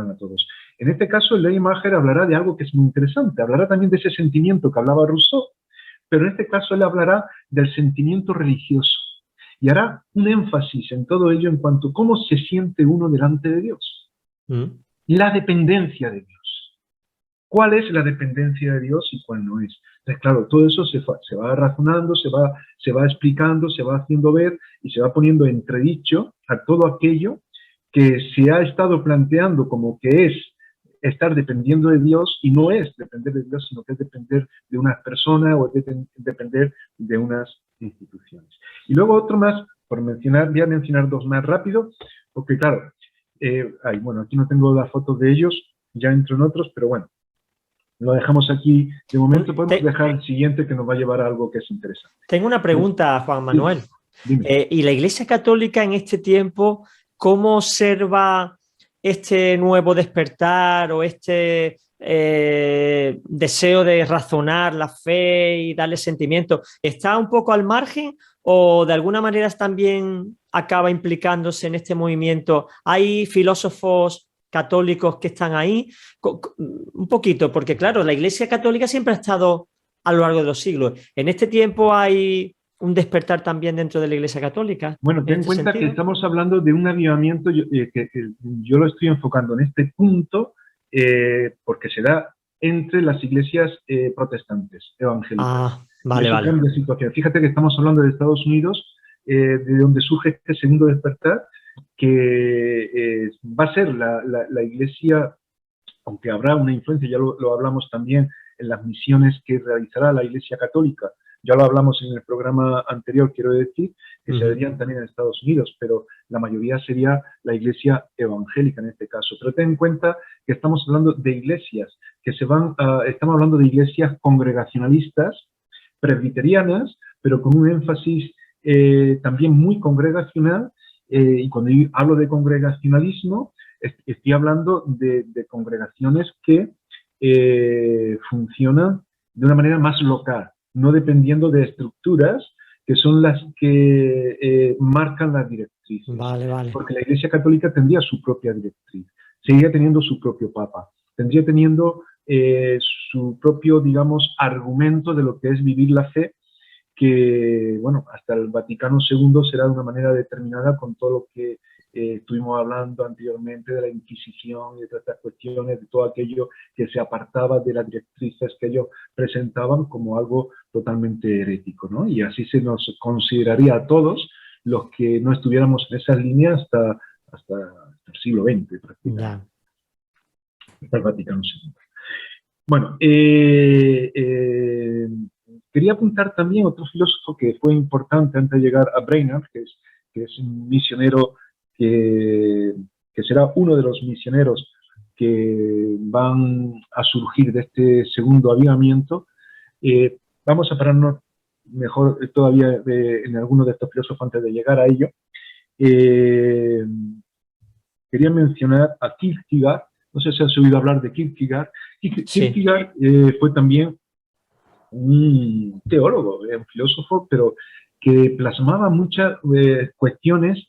a todos. En este caso, el Leimacher hablará de algo que es muy interesante, hablará también de ese sentimiento que hablaba Rousseau, pero en este caso él hablará del sentimiento religioso y hará un énfasis en todo ello en cuanto a cómo se siente uno delante de Dios. La dependencia de Dios. ¿Cuál es la dependencia de Dios y cuál no es? Entonces, claro, todo eso se va razonando, se va explicando, se va haciendo ver y se va poniendo entredicho a todo aquello que se ha estado planteando como que es estar dependiendo de Dios y no es depender de Dios, sino que es depender de unas personas o es depender de unas instituciones. Y luego otro más, voy a mencionar dos más rápido, porque claro, bueno, aquí no tengo las fotos de ellos, ya entro en otros, pero bueno, lo dejamos aquí. De momento podemos dejar el siguiente que nos va a llevar a algo que es interesante. Tengo una pregunta, Juan Manuel. Dime. ¿Y la Iglesia Católica en este tiempo, cómo observa este nuevo despertar o este deseo de razonar la fe y darle sentimiento? ¿Está un poco al margen o de alguna manera también acaba implicándose en este movimiento? ¿Hay filósofos católicos que están ahí? Un poquito, porque claro, la Iglesia Católica siempre ha estado a lo largo de los siglos. En este tiempo hay un despertar también dentro de la Iglesia Católica, Bueno, en ten en este cuenta que sentido. estamos hablando de un avivamiento que yo lo estoy enfocando en este punto porque se da entre las iglesias protestantes, evangélicas. Ah, Y vale, eso vale. cambia la situación. Fíjate que estamos hablando de Estados Unidos, de donde surge este segundo despertar, que va a ser la iglesia, aunque habrá una influencia, ya lo hablamos también en las misiones que realizará la Iglesia Católica, ya lo hablamos en el programa anterior, quiero decir, que se verían también en Estados Unidos, pero la mayoría sería la Iglesia evangélica en este caso. Pero ten en cuenta que estamos hablando de iglesias, estamos hablando de iglesias congregacionalistas, presbiterianas, pero con un énfasis también muy congregacional, y cuando yo hablo de congregacionalismo, estoy hablando de congregaciones que funcionan de una manera más local, no dependiendo de estructuras que son las que marcan las directrices. Vale, vale. Porque la Iglesia Católica tendría su propia directriz, seguiría teniendo su propio Papa, tendría teniendo su propio, digamos, argumento de lo que es vivir la fe, que, bueno, hasta el Vaticano II será de una manera determinada con todo lo que estuvimos hablando anteriormente de la Inquisición y de todas estas cuestiones, de todo aquello que se apartaba de las directrices que ellos presentaban como algo totalmente herético, ¿no? Y así se nos consideraría a todos los que no estuviéramos en esas líneas hasta el siglo XX, prácticamente, hasta el Vaticano II. Bueno, quería apuntar también otro filósofo que fue importante antes de llegar a Brainerd, que es un misionero que será uno de los misioneros que van a surgir de este segundo avivamiento. Vamos a pararnos mejor todavía en alguno de estos filósofos antes de llegar a ello. Quería mencionar a Kierkegaard. No sé si has oído hablar de Kierkegaard. Kierkegaard fue también un teólogo, un filósofo, pero que plasmaba muchas cuestiones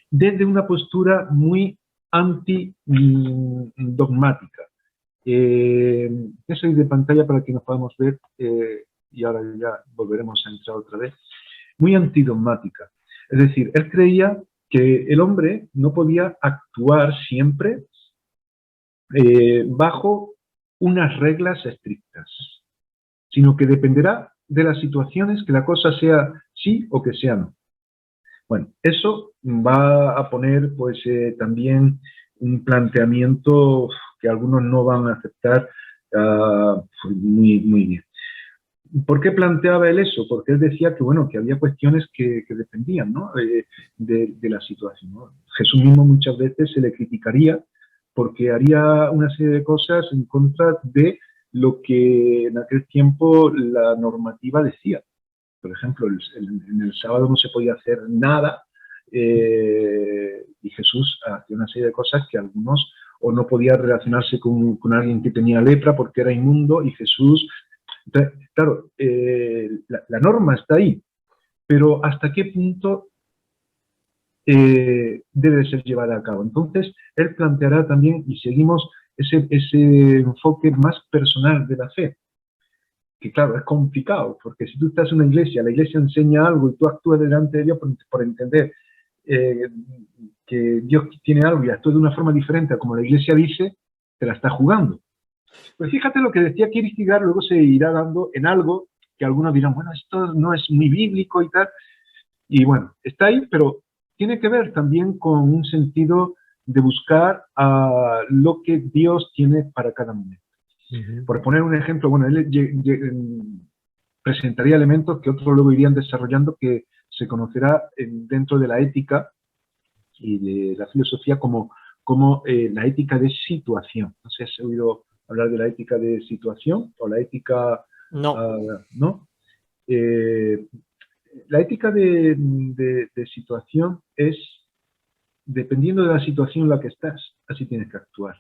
desde una postura muy antidogmática. Eso es de pantalla para que nos podamos ver, y ahora ya volveremos a entrar otra vez. Muy antidogmática. Es decir, él creía que el hombre no podía actuar siempre bajo unas reglas estrictas, sino que dependerá de las situaciones, que la cosa sea sí o que sea no. Bueno, eso va a poner pues también un planteamiento que algunos no van a aceptar muy bien. ¿Por qué planteaba él eso? Porque él decía que, bueno, que había cuestiones que dependían, ¿no? de la situación, ¿no? Jesús mismo muchas veces se le criticaría porque haría una serie de cosas en contra de lo que en aquel tiempo la normativa decía. Por ejemplo, en el sábado no se podía hacer nada, y Jesús hacía una serie de cosas que algunos, o no podía relacionarse con alguien que tenía lepra porque era inmundo, y Jesús... Entonces, claro, la norma está ahí, pero ¿hasta qué punto debe ser llevada a cabo? Entonces, él planteará también, y seguimos ese enfoque más personal de la fe, que claro, es complicado, porque si tú estás en una iglesia, la iglesia enseña algo y tú actúas delante de Dios por entender que Dios tiene algo y actúa de una forma diferente a como la iglesia dice, te la está jugando. Pues fíjate lo que decía Kierkegaard, luego se irá dando en algo que algunos dirán, bueno, esto no es muy bíblico y tal. Y bueno, está ahí, pero tiene que ver también con un sentido de buscar lo que Dios tiene para cada momento. Por poner un ejemplo, bueno, él presentaría elementos que otros luego irían desarrollando, que se conocerá dentro de la ética y de la filosofía como la ética de situación. No sé si has oído hablar de la ética de situación o la ética... No. ¿no? La ética de situación es, dependiendo de la situación en la que estás, así tienes que actuar.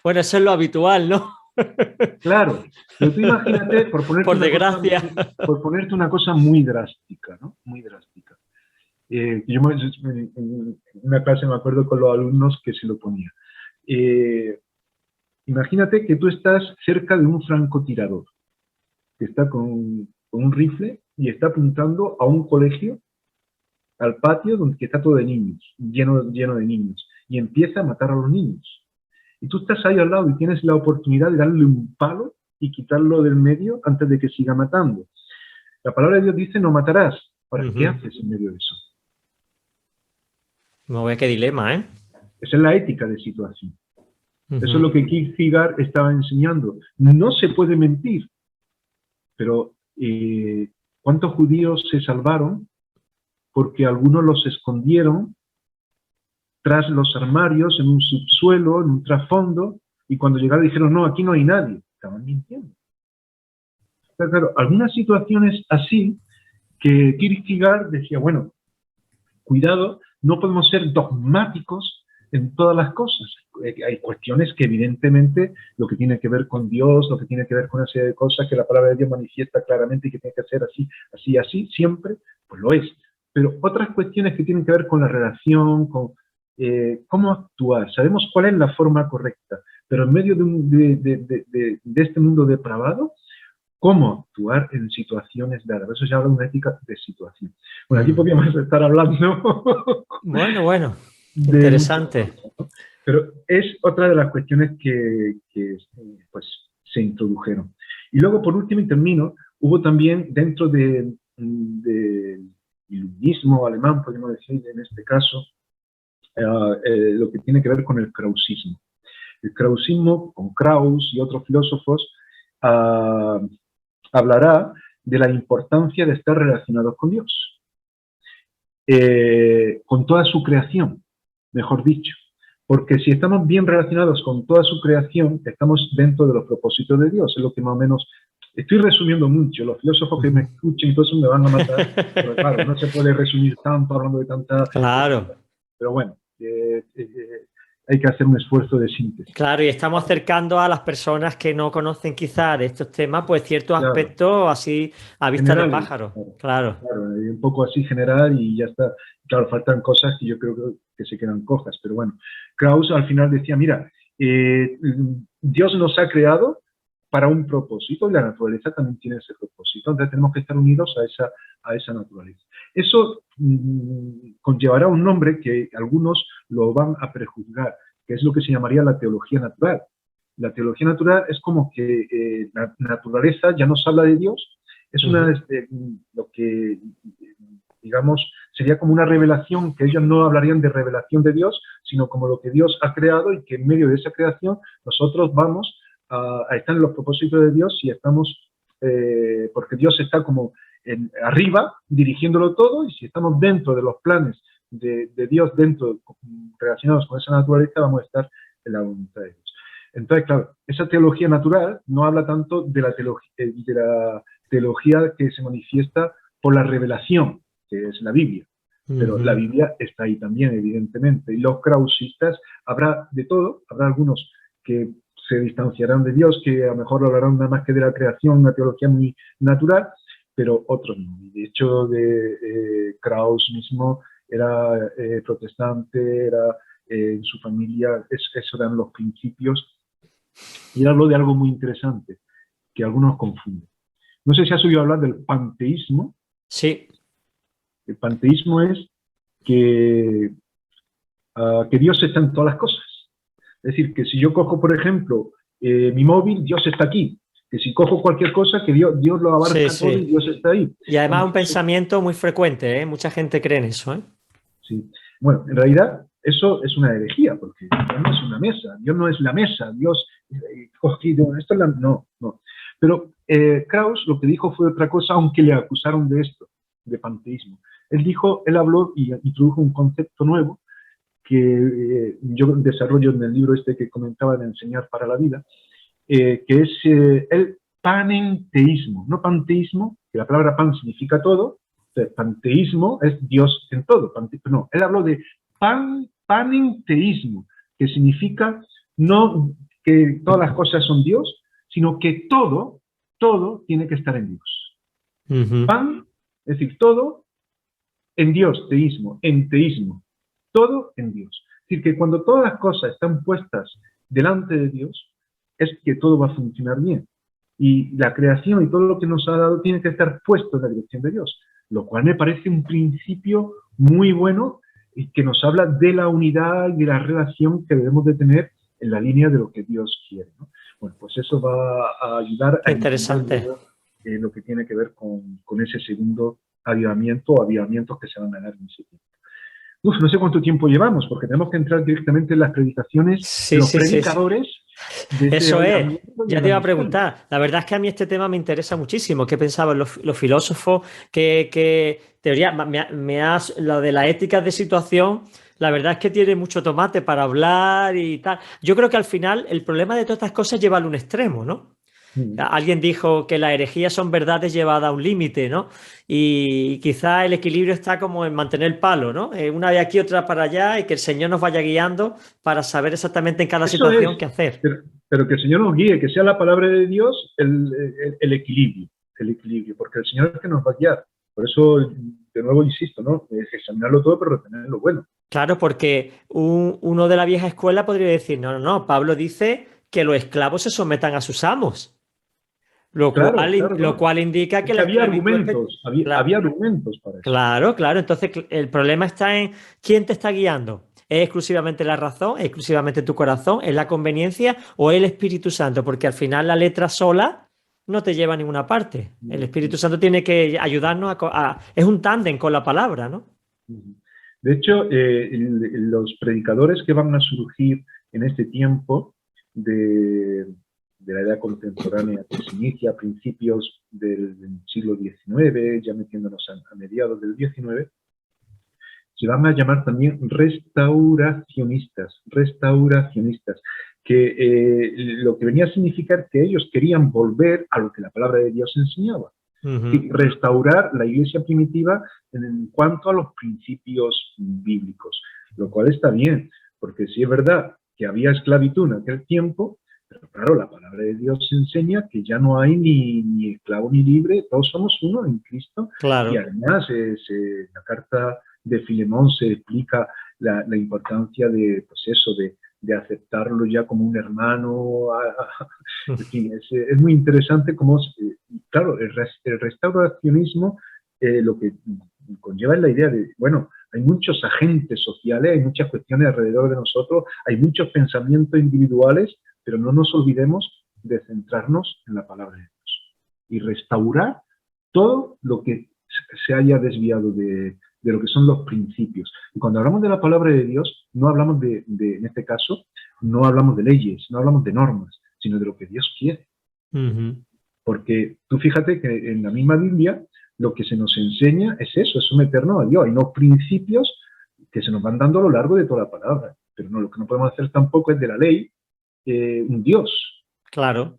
Bueno, eso es lo habitual, ¿no? Claro, pero tú imagínate, Por desgracia. por ponerte una cosa muy drástica, ¿no? Muy drástica. Yo en una clase me acuerdo con los alumnos que se lo ponía. Imagínate que tú estás cerca de un francotirador que está con un rifle y está apuntando a un colegio, al patio donde que está todo de niños, lleno de niños, y empieza a matar a los niños. Y tú estás ahí al lado y tienes la oportunidad de darle un palo y quitarlo del medio antes de que siga matando. La palabra de Dios dice, no matarás. Ahora, ¿qué haces en medio de eso? No ve qué dilema, ¿eh? Esa es la ética de situación. Eso es lo que Kierkegaard estaba enseñando. No se puede mentir, pero ¿cuántos judíos se salvaron porque algunos los escondieron tras los armarios, en un subsuelo, en un trasfondo, y cuando llegaron dijeron, no, aquí no hay nadie? Estaban mintiendo. Pero claro, algunas situaciones así que Kierkegaard decía, bueno, cuidado, no podemos ser dogmáticos en todas las cosas. Hay cuestiones que evidentemente lo que tiene que ver con Dios, lo que tiene que ver con una serie de cosas que la palabra de Dios manifiesta claramente y que tiene que ser así, así, así, siempre, pues lo es. Pero otras cuestiones que tienen que ver con la relación, con cómo actuar, sabemos cuál es la forma correcta, pero en medio de este mundo depravado, cómo actuar en situaciones dadas. Eso se habla de una ética de situación. Bueno, aquí podríamos estar hablando Bueno, interesante. ¿no? Pero es otra de las cuestiones que pues, se introdujeron. Y luego, por último, y termino, hubo también dentro del iluminismo alemán, podemos decir en este caso, lo que tiene que ver con el krausismo. El krausismo, con Krauss y otros filósofos, hablará de la importancia de estar relacionados con Dios, con toda su creación, mejor dicho. Porque si estamos bien relacionados con toda su creación, estamos dentro de los propósitos de Dios. Es lo que más o menos... Estoy resumiendo mucho. Los filósofos que me escuchen y todo eso me van a matar. Pero claro, no se puede resumir tanto hablando de tanta... Claro. Pero bueno, hay que hacer un esfuerzo de síntesis. Claro, y estamos acercando a las personas que no conocen quizás de estos temas, pues ciertos aspectos así a vista de pájaro. Claro. Un poco así general y ya está. Claro, faltan cosas que yo creo que se quedan cojas, pero bueno. Krauss al final decía, mira, Dios nos ha creado para un propósito y la naturaleza también tiene ese propósito. Entonces tenemos que estar unidos a esa naturaleza. Eso conllevará un nombre que algunos lo van a prejuzgar, que es lo que se llamaría la teología natural. La teología natural es como que la naturaleza ya nos habla de Dios, es lo que, digamos, sería como una revelación, que ellos no hablarían de revelación de Dios, sino como lo que Dios ha creado y que en medio de esa creación nosotros vamos a estar en los propósitos de Dios y estamos, porque Dios está como arriba, dirigiéndolo todo, y si estamos dentro de los planes de Dios, relacionados con esa naturaleza, vamos a estar en la voluntad de Dios. Entonces, claro, esa teología natural no habla tanto de la teología que se manifiesta por la revelación, que es la Biblia. Pero la Biblia está ahí también, evidentemente. Y los krausistas, habrá de todo, habrá algunos que se distanciarán de Dios, que a lo mejor hablarán nada más que de la creación, una teología muy natural, pero otros no. De hecho, Krauss mismo era protestante, era en su familia, esos eran los principios. Y él habló de algo muy interesante, que algunos confunden. No sé si has oído hablar del panteísmo. Sí. El panteísmo es que Dios está en todas las cosas. Es decir, que si yo cojo, por ejemplo, mi móvil, Dios está aquí. Que si cojo cualquier cosa, que Dios lo abarca todo y Dios está ahí. Y además un pensamiento muy frecuente, ¿eh? Mucha gente cree en eso, ¿eh? Sí. Bueno, en realidad eso es una herejía, porque Dios no es una mesa, Dios no es la mesa, Dios cogido, esto es la... No. Pero Krauss lo que dijo fue otra cosa, aunque le acusaron de esto, de panteísmo. Él habló y introdujo un concepto nuevo que yo desarrollo en el libro este que comentaba de Enseñar para la Vida, que es el panenteísmo, no panteísmo, que la palabra pan significa todo, panteísmo es Dios en todo. No, él habló de panenteísmo, que significa no que todas las cosas son Dios, sino que todo tiene que estar en Dios. Ujú. Pan, es decir, todo en Dios, teísmo, en teísmo, todo en Dios. Es decir, que cuando todas las cosas están puestas delante de Dios, es que todo va a funcionar bien. Y la creación y todo lo que nos ha dado tiene que estar puesto en la dirección de Dios, lo cual me parece un principio muy bueno y que nos habla de la unidad y de la relación que debemos de tener en la línea de lo que Dios quiere, ¿no? Bueno, pues eso va a ayudar Qué a entender interesante. luego, lo que tiene que ver con ese segundo avivamiento o avivamientos que se van a dar en ese tiempo. Uf, no sé cuánto tiempo llevamos, porque tenemos que entrar directamente en las predicaciones de Sí, los sí, sí, sí. predicadores de ese Eso es, avivamiento y ya el te iba a ministerio. preguntar. La verdad es que a mí este tema me interesa muchísimo. ¿Qué pensaban los filósofos? ¿Qué teoría? Lo de la ética de situación, la verdad es que tiene mucho tomate para hablar y tal. Yo creo que al final el problema de todas estas cosas lleva a un extremo, ¿no? Mm. Alguien dijo que las herejías son verdades llevadas a un límite, ¿no? Y quizá el equilibrio está como en mantener el palo, ¿no? Una de aquí, otra para allá y que el Señor nos vaya guiando para saber exactamente en cada Eso situación es, qué hacer. pero que el Señor nos guíe, que sea la palabra de Dios el equilibrio, porque el Señor es que nos va a guiar. Por eso, de nuevo, insisto, ¿no? Es examinarlo todo, pero retener lo bueno. Claro, porque uno de la vieja escuela podría decir, no, no, no, Pablo dice que los esclavos se sometan a sus amos, Claro, claro, lo no. cual indica Es que que la había esclavitud argumentos, había argumentos para eso. Claro, claro. Entonces, el problema está en quién te está guiando. ¿Es exclusivamente la razón? ¿Es exclusivamente tu corazón? ¿Es la conveniencia? ¿O es el Espíritu Santo? Porque al final la letra sola no te lleva a ninguna parte. El Espíritu Santo tiene que ayudarnos es un tándem con la palabra, ¿no? De hecho, los predicadores que van a surgir en este tiempo de la edad contemporánea que se inicia a principios del siglo XIX, ya metiéndonos a mediados del XIX, se van a llamar también restauracionistas, que lo que venía a significar que ellos querían volver a lo que la palabra de Dios enseñaba. Ujú. Y restaurar la iglesia primitiva en cuanto a los principios bíblicos, lo cual está bien, porque sí es verdad que había esclavitud en aquel tiempo, pero claro, la palabra de Dios enseña que ya no hay ni esclavo ni libre, todos somos uno en Cristo, y Claro. además la carta de Filemón se explica la importancia de, pues eso, de aceptarlo ya como un hermano, en fin, es muy interesante cómo, claro, el restauracionismo lo que conlleva es la idea de, bueno, hay muchos agentes sociales, hay muchas cuestiones alrededor de nosotros, hay muchos pensamientos individuales, pero no nos olvidemos de centrarnos en la palabra de Dios y restaurar todo lo que se haya desviado de lo que son los principios. Y cuando hablamos de la palabra de Dios, no hablamos en este caso, no hablamos de leyes, no hablamos de normas, sino de lo que Dios quiere. Ujú. Porque tú fíjate que en la misma Biblia lo que se nos enseña es eso, es someternos a Dios. Hay unos principios que se nos van dando a lo largo de toda la palabra. Pero no, lo que no podemos hacer tampoco es de la ley un Dios. Claro,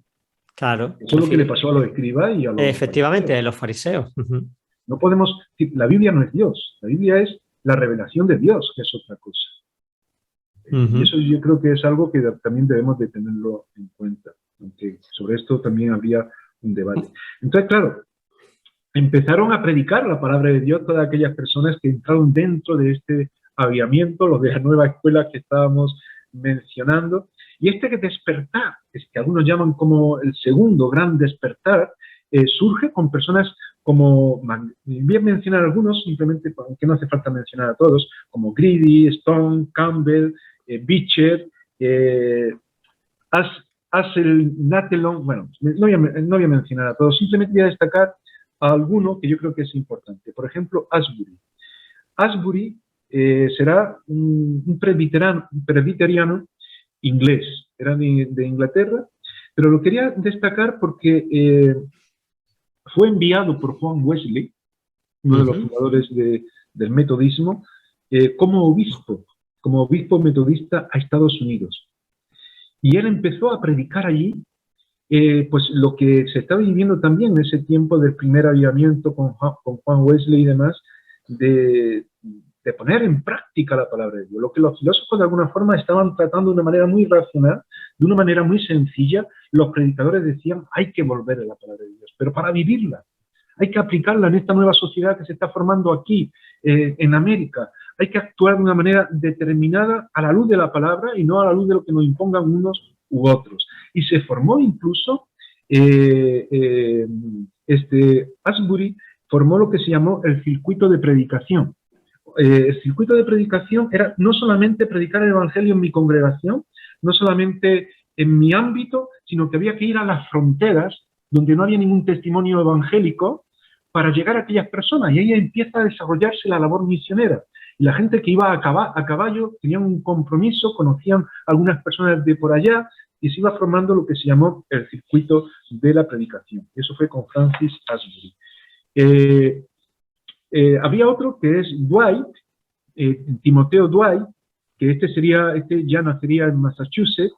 claro. Eso es lo que le pasó a los escribas y a los Efectivamente, fariseos. de los fariseos. Ujú. No podemos, la Biblia no es Dios, la Biblia es la revelación de Dios, que es otra cosa. Y Ujú. eso yo creo que es algo que también debemos de tenerlo en cuenta, aunque sobre esto también habría un debate. Entonces, claro, empezaron a predicar la palabra de Dios todas aquellas personas que entraron dentro de este avivamiento, los de la nueva escuela que estábamos mencionando. Y este despertar, es que algunos llaman como el segundo gran despertar, surge con personas como, voy a mencionar algunos, simplemente porque no hace falta mencionar a todos, como Greedy, Stone, Campbell, Beecher, Asel Natelon, bueno, no voy a mencionar a todos, simplemente voy a destacar a alguno que yo creo que es importante. Por ejemplo, Asbury. Asbury será un presbiteriano inglés, era de Inglaterra, pero lo quería destacar porque fue enviado por Juan Wesley, uno de los Ujú. fundadores del metodismo, como obispo metodista a Estados Unidos. Y él empezó a predicar allí pues lo que se estaba viviendo también en ese tiempo del primer avivamiento con Juan Wesley y demás, de de poner en práctica la palabra de Dios. Lo que los filósofos de alguna forma estaban tratando de una manera muy racional, de una manera muy sencilla, los predicadores decían, hay que volver a la palabra de Dios, pero para vivirla. Hay que aplicarla en esta nueva sociedad que se está formando aquí, en América. Hay que actuar de una manera determinada a la luz de la palabra y no a la luz de lo que nos impongan unos u otros. Y se formó incluso, Asbury formó lo que se llamó el circuito de predicación. El circuito de predicación era no solamente predicar el evangelio en mi congregación, no solamente en mi ámbito, sino que había que ir a las fronteras donde no había ningún testimonio evangélico para llegar a aquellas personas. Y ahí empieza a desarrollarse la labor misionera. Y la gente que iba a caballo tenían un compromiso, conocían algunas personas de por allá y se iba formando lo que se llamó el circuito de la predicación. Eso fue con Francis Asbury. Había otro que es Dwight, Timoteo Dwight, que este ya nacería en Massachusetts,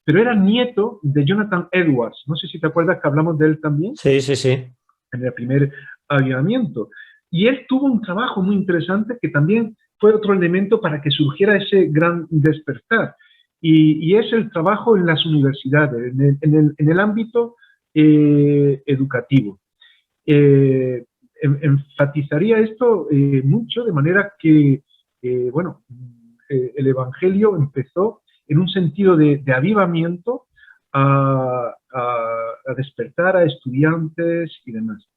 pero era nieto de Jonathan Edwards. No sé si te acuerdas que hablamos de él también. Sí, sí, sí. En el primer avivamiento. Y él tuvo un trabajo muy interesante que también fue otro elemento para que surgiera ese gran despertar. Y es el trabajo en las universidades, en el ámbito educativo. Enfatizaría esto mucho, de manera que, el Evangelio empezó en un sentido de avivamiento a despertar a estudiantes y demás.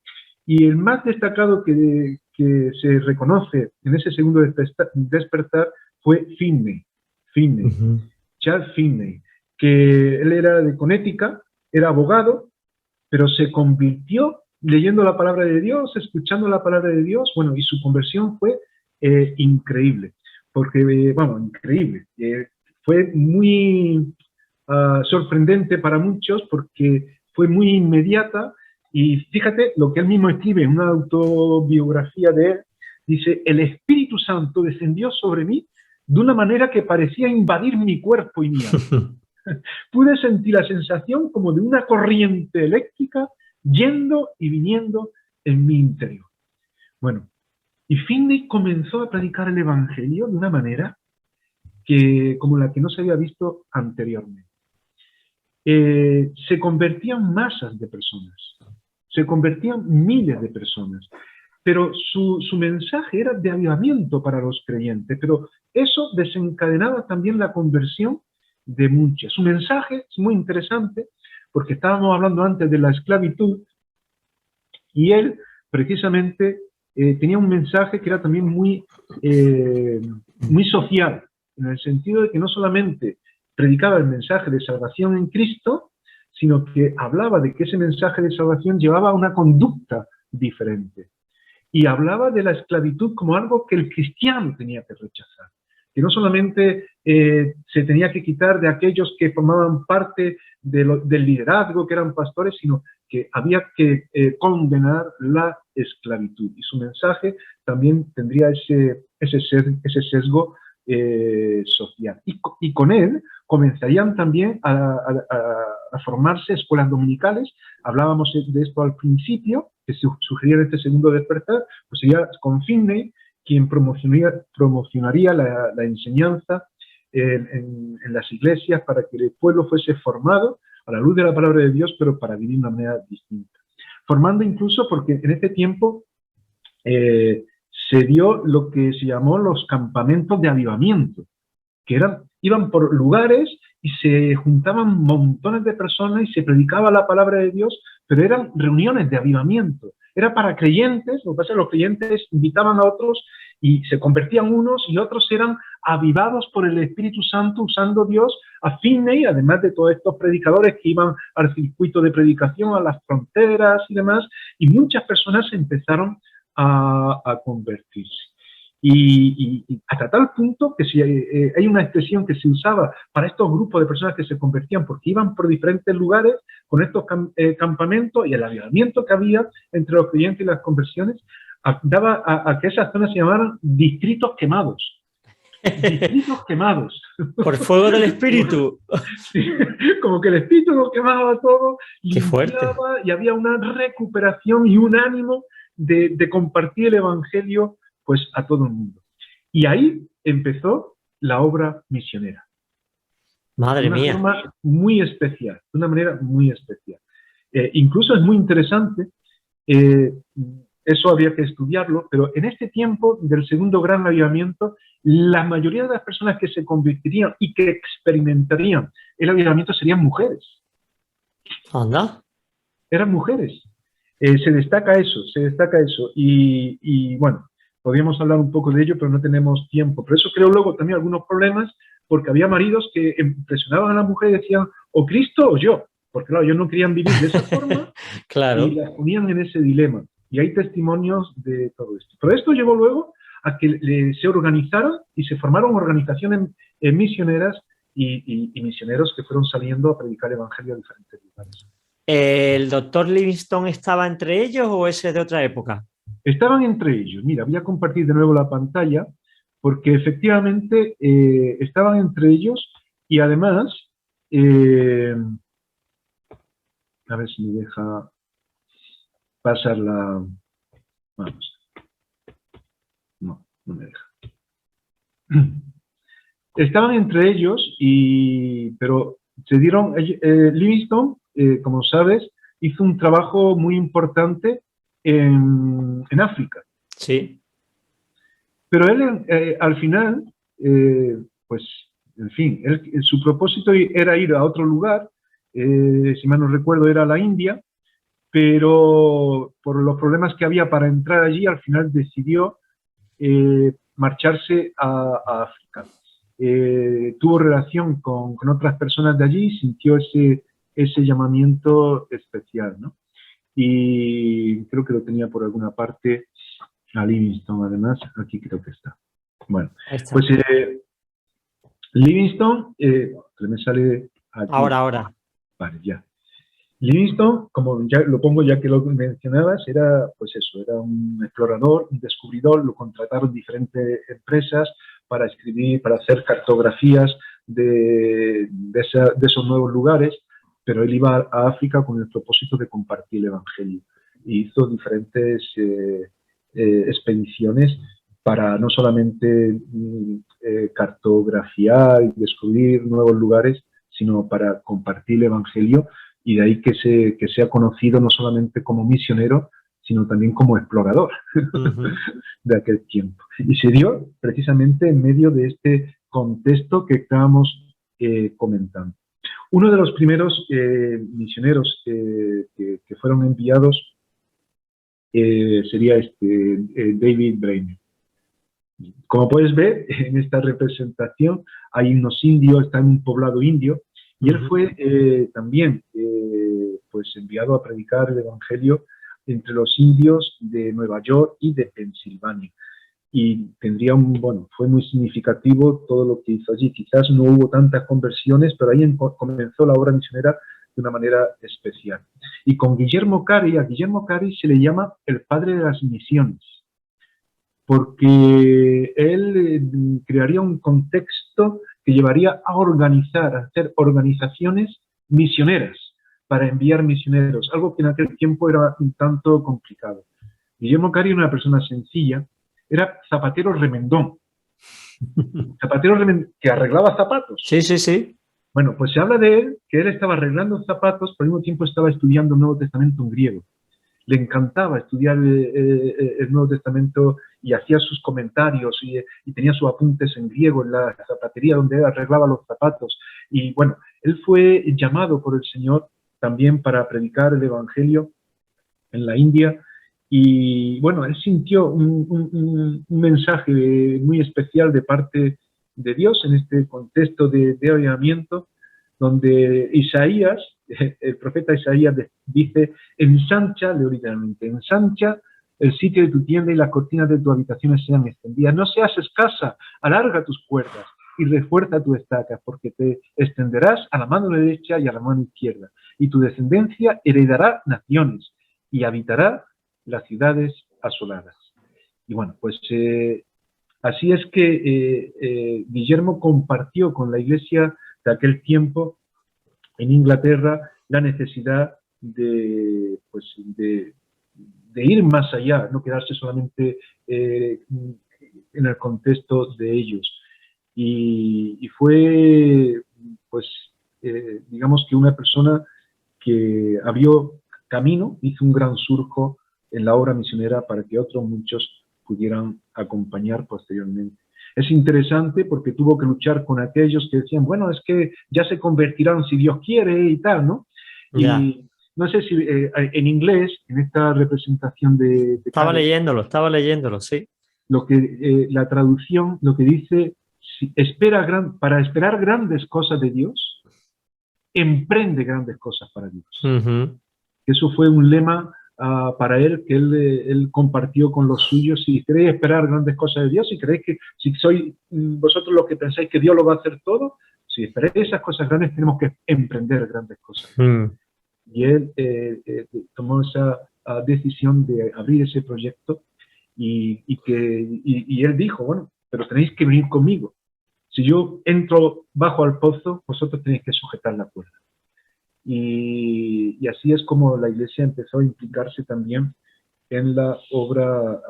Y el más destacado que se reconoce en ese segundo despertar fue Finney, Charles Finney, que él era de Connecticut, era abogado, pero se convirtió leyendo la palabra de Dios, escuchando la palabra de Dios, y su conversión fue increíble, porque, increíble, fue muy sorprendente para muchos porque fue muy inmediata. Y fíjate lo que él mismo escribe en una autobiografía de él, dice, el Espíritu Santo descendió sobre mí de una manera que parecía invadir mi cuerpo y mi alma. Pude sentir la sensación como de una corriente eléctrica yendo y viniendo en mi interior. Bueno, y Finney comenzó a predicar el Evangelio de una manera como la que no se había visto anteriormente. Se convertían masas de personas. Se convertían miles de personas, pero su mensaje era de avivamiento para los creyentes, pero eso desencadenaba también la conversión de muchas. Su mensaje es muy interesante, porque estábamos hablando antes de la esclavitud, y él precisamente tenía un mensaje que era también muy social, en el sentido de que no solamente predicaba el mensaje de salvación en Cristo, sino que hablaba de que ese mensaje de salvación llevaba a una conducta diferente. Y hablaba de la esclavitud como algo que el cristiano tenía que rechazar. Que no solamente se tenía que quitar de aquellos que formaban parte del liderazgo, que eran pastores, sino que había que condenar la esclavitud. Y su mensaje también tendría ese sesgo social. Y con él comenzarían también a formarse escuelas dominicales. Hablábamos de esto al principio, que se sugería en este segundo despertar, pues sería con Finney quien promocionaría la enseñanza en las iglesias para que el pueblo fuese formado a la luz de la palabra de Dios, pero para vivir de una manera distinta. Formando incluso porque en este tiempo se dio lo que se llamó los campamentos de avivamiento, que iban por lugares y se juntaban montones de personas y se predicaba la palabra de Dios, pero eran reuniones de avivamiento. Era para creyentes, lo que pasa es que los creyentes invitaban a otros y se convertían unos y otros eran avivados por el Espíritu Santo usando Dios a Finney, además de todos estos predicadores que iban al circuito de predicación, a las fronteras y demás, y muchas personas empezaron a convertirse. Y hasta tal punto que si hay una expresión que se usaba para estos grupos de personas que se convertían porque iban por diferentes lugares con estos campamentos y el avivamiento que había entre los creyentes y las conversiones, daba a que esas zonas se llamaran distritos quemados. Distritos quemados. Por fuego del Espíritu. Sí, como que el Espíritu lo quemaba todo, Qué fuerte. y había una recuperación y un ánimo de compartir el Evangelio pues a todo el mundo. Y ahí empezó la obra misionera. Madre De una mía. forma muy especial, de una manera muy especial. Incluso es muy interesante, eso habría que estudiarlo, pero en este tiempo del segundo gran avivamiento, la mayoría de las personas que se convertirían y que experimentarían el avivamiento serían mujeres. Anda. Eran mujeres. Se destaca eso, se destaca eso. Y bueno, podríamos hablar un poco de ello, pero no tenemos tiempo. Por eso creo luego también algunos problemas, porque había maridos que impresionaban a la mujer y decían, o Cristo o yo. Porque claro, ellos no querían vivir de esa forma y Claro. las ponían en ese dilema. Y hay testimonios de todo esto. Pero esto llevó luego a que se organizaron y se formaron organizaciones misioneras y misioneros que fueron saliendo a predicar el evangelio a diferentes lugares. ¿El doctor Livingstone estaba entre ellos o ese de otra época? Estaban entre ellos. Mira, voy a compartir de nuevo la pantalla porque efectivamente estaban entre ellos y además, a ver si me deja pasar la... Vamos. No, no me deja. Estaban entre ellos, pero se dieron... Livingstone, como sabes, hizo un trabajo muy importante en África. Sí. Pero él, al final, pues, en fin, su propósito era ir a otro lugar, si mal no recuerdo era la India, pero por los problemas que había para entrar allí, al final decidió marcharse a África. Tuvo relación con otras personas de allí y sintió ese llamamiento especial, ¿no? Y creo que lo tenía por alguna parte a Livingstone, además, aquí creo que está. Bueno, pues Livingstone, que me sale aquí. Ahora. Vale, ya. Livingstone, como ya lo pongo ya que lo mencionabas, era pues eso, era un explorador, un descubridor, lo contrataron diferentes empresas para escribir, para hacer cartografías de esos nuevos lugares, pero él iba a África con el propósito de compartir el evangelio. Y hizo diferentes expediciones para no solamente cartografiar y descubrir nuevos lugares, sino para compartir el evangelio, y de ahí que sea conocido no solamente como misionero, sino también como explorador de aquel tiempo. Y se dio precisamente en medio de este contexto que estábamos comentando. Uno de los primeros misioneros que fueron enviados sería David Brainerd. Como puedes ver, en esta representación hay unos indios, está en un poblado indio, y él fue también pues enviado a predicar el evangelio entre los indios de Nueva York y de Pensilvania. Y fue muy significativo todo lo que hizo allí. Quizás no hubo tantas conversiones, pero ahí comenzó la obra misionera de una manera especial. Y con Guillermo Carey, a Guillermo Carey se le llama el padre de las misiones, porque él crearía un contexto que llevaría a organizar, a hacer organizaciones misioneras para enviar misioneros, algo que en aquel tiempo era un tanto complicado. Guillermo Carey era una persona sencilla, era zapatero remendón, que arreglaba zapatos. Sí, sí, sí. Bueno, pues se habla de él, que él estaba arreglando zapatos, pero al mismo tiempo estaba estudiando el Nuevo Testamento en griego. Le encantaba estudiar el Nuevo Testamento y hacía sus comentarios y tenía sus apuntes en griego en la zapatería donde él arreglaba los zapatos. Y bueno, él fue llamado por el Señor también para predicar el Evangelio en la India. Y bueno, él sintió un mensaje muy especial de parte de Dios en este contexto de avivamiento, donde Isaías, el profeta Isaías dice, ensancha, leo literalmente, ensancha el sitio de tu tienda y las cortinas de tu habitación sean extendidas. No seas escasa, alarga tus cuerdas y refuerza tu estaca, porque te extenderás a la mano derecha y a la mano izquierda, y tu descendencia heredará naciones y habitará las ciudades asoladas. Y bueno, pues así es que Guillermo compartió con la iglesia de aquel tiempo en Inglaterra la necesidad de ir más allá, no quedarse solamente en el contexto de ellos. Y fue, pues, digamos que una persona que abrió camino, hizo un gran surco en la obra misionera para que otros muchos pudieran acompañar posteriormente. Es interesante porque tuvo que luchar con aquellos que decían, bueno, es que ya se convertirán si Dios quiere y tal, ¿no? Ya. Y no sé si en inglés, en esta representación de Estaba Karen, leyéndolo, sí. la traducción, lo que dice, si para esperar grandes cosas de Dios, emprende grandes cosas para Dios. Uh-huh. Eso fue un lema para él que él compartió con los suyos. Si queréis esperar grandes cosas de Dios, si creéis que si sois vosotros los que pensáis que Dios lo va a hacer todo, si esperáis esas cosas grandes, tenemos que emprender grandes cosas. Y él tomó esa decisión de abrir ese proyecto y él dijo, bueno, pero tenéis que venir conmigo. Si yo entro bajo al pozo, vosotros tenéis que sujetar la cuerda. Y así es como la Iglesia empezó a implicarse también en la obra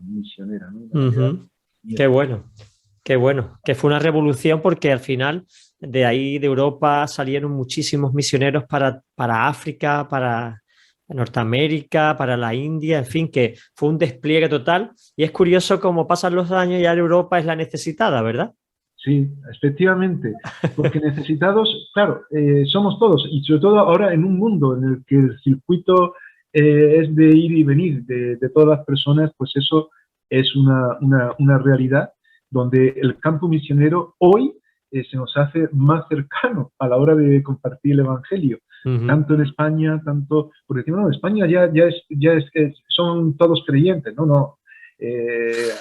misionera, ¿no? Uh-huh. Qué bueno, qué bueno. Que fue una revolución porque al final de ahí de Europa salieron muchísimos misioneros para África, para Norteamérica, para la India, en fin, que fue un despliegue total. Y es curioso cómo pasan los años y ahora Europa es la necesitada, ¿verdad? Sí, efectivamente, porque necesitados, claro, somos todos, y sobre todo ahora en un mundo en el que el circuito es de ir y venir de todas las personas, pues eso es una realidad donde el campo misionero hoy se nos hace más cercano a la hora de compartir el Evangelio, tanto en España, tanto, porque decimos, no, España son todos creyentes, no,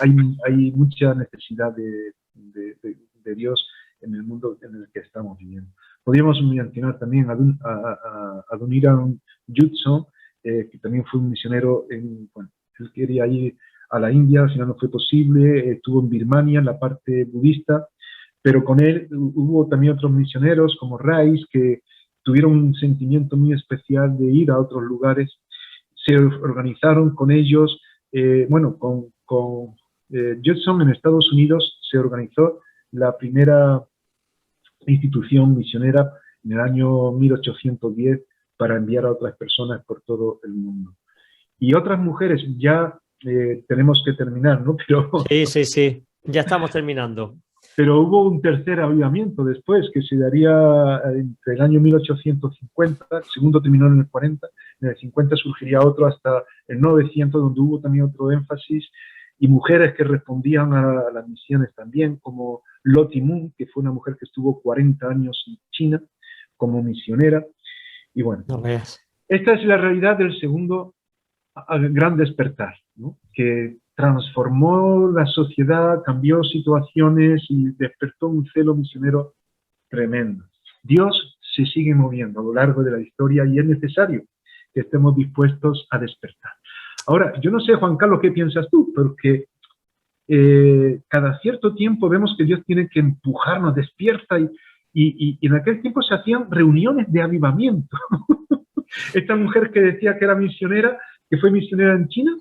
hay mucha necesidad de Dios en el mundo en el que estamos viviendo. Podríamos mencionar también a Adoniram Judson, que también fue un misionero, bueno, él quería ir a la India, al final no fue posible, estuvo en Birmania, en la parte budista, pero con él hubo también otros misioneros como Rice, que tuvieron un sentimiento muy especial de ir a otros lugares, se organizaron con ellos, bueno, con Judson en Estados Unidos se organizó la primera institución misionera en el año 1810 para enviar a otras personas por todo el mundo. Y otras mujeres, ya tenemos que terminar, ¿no? Sí, ya estamos terminando. Pero hubo un tercer avivamiento después, que se daría entre el año 1850, el segundo terminó en el 40, en el 50 surgiría otro hasta el 900, donde hubo también otro énfasis, y mujeres que respondían a las misiones también, como Lottie Moon, que fue una mujer que estuvo 40 años en China como misionera. Y bueno, no veas. Esta es la realidad del segundo gran despertar, ¿no? Que transformó la sociedad, cambió situaciones y despertó un celo misionero tremendo. Dios se sigue moviendo a lo largo de la historia y es necesario que estemos dispuestos a despertar. Ahora, yo no sé, Juan Carlos, ¿qué piensas tú? Porque cada cierto tiempo vemos que Dios tiene que empujarnos, despierta, y en aquel tiempo se hacían reuniones de avivamiento. Esta mujer que decía que era misionera, que fue misionera en China,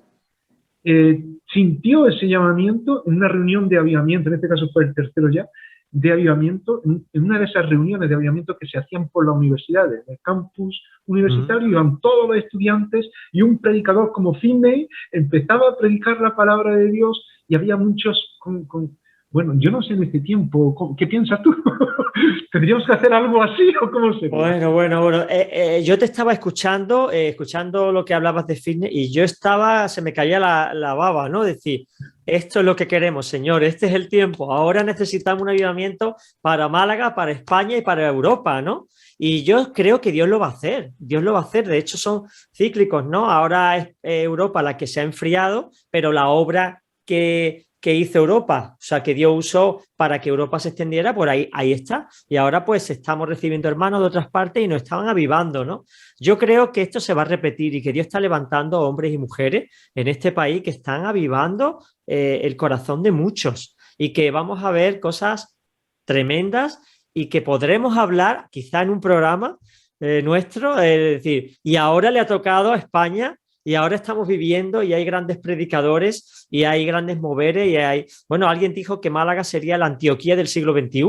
sintió ese llamamiento en una reunión de avivamiento, en este caso fue el tercero ya, de avivamiento, en una de esas reuniones de avivamiento que se hacían por las universidades, en el campus universitario, iban todos los estudiantes y un predicador como Finney empezaba a predicar la palabra de Dios y había muchos bueno, yo no sé en este tiempo, ¿qué piensas tú? ¿Tendríamos que hacer algo así o cómo sería? Bueno. Yo te estaba escuchando lo que hablabas de fitness y se me caía la baba, ¿no? Decir, esto es lo que queremos, señor, este es el tiempo. Ahora necesitamos un avivamiento para Málaga, para España y para Europa, ¿no? Y yo creo que Dios lo va a hacer, Dios lo va a hacer. De hecho, son cíclicos, ¿no? Ahora es Europa la que se ha enfriado, pero la obra que hizo Europa, o sea, que Dios usó para que Europa se extendiera, por ahí está. Y ahora pues estamos recibiendo hermanos de otras partes y nos estaban avivando, ¿no? Yo creo que esto se va a repetir y que Dios está levantando hombres y mujeres en este país que están avivando el corazón de muchos y que vamos a ver cosas tremendas y que podremos hablar quizá en un programa nuestro, es decir, y ahora le ha tocado a España y ahora estamos viviendo y hay grandes predicadores y hay grandes moveres y hay... Bueno, alguien dijo que Málaga sería la Antioquía del siglo XXI.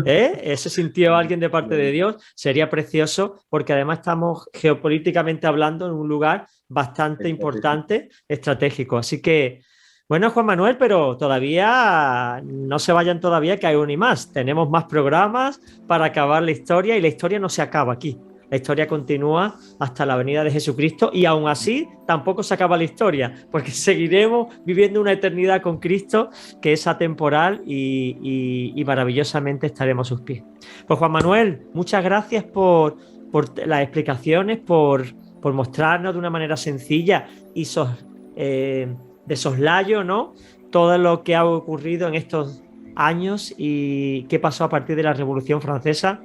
¿Ese sintió alguien de parte de Dios? Sería precioso porque además estamos geopolíticamente hablando en un lugar bastante importante, estratégico. Así que, bueno, Juan Manuel, pero todavía no se vayan todavía, que hay uno y más. Tenemos más programas para acabar la historia y la historia no se acaba aquí. La historia continúa hasta la venida de Jesucristo y aún así tampoco se acaba la historia, porque seguiremos viviendo una eternidad con Cristo que es atemporal y maravillosamente estaremos a sus pies. Pues Juan Manuel, muchas gracias por las explicaciones, por mostrarnos de una manera sencilla y de soslayo, ¿no? Todo lo que ha ocurrido en estos años y qué pasó a partir de la Revolución Francesa,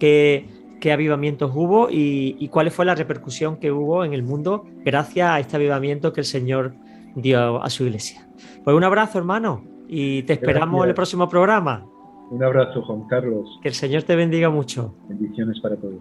qué avivamientos hubo y cuál fue la repercusión que hubo en el mundo gracias a este avivamiento que el Señor dio a su iglesia. Pues un abrazo, hermano, y te esperamos en el próximo programa. Un abrazo, Juan Carlos. Que el Señor te bendiga mucho. Bendiciones para todos.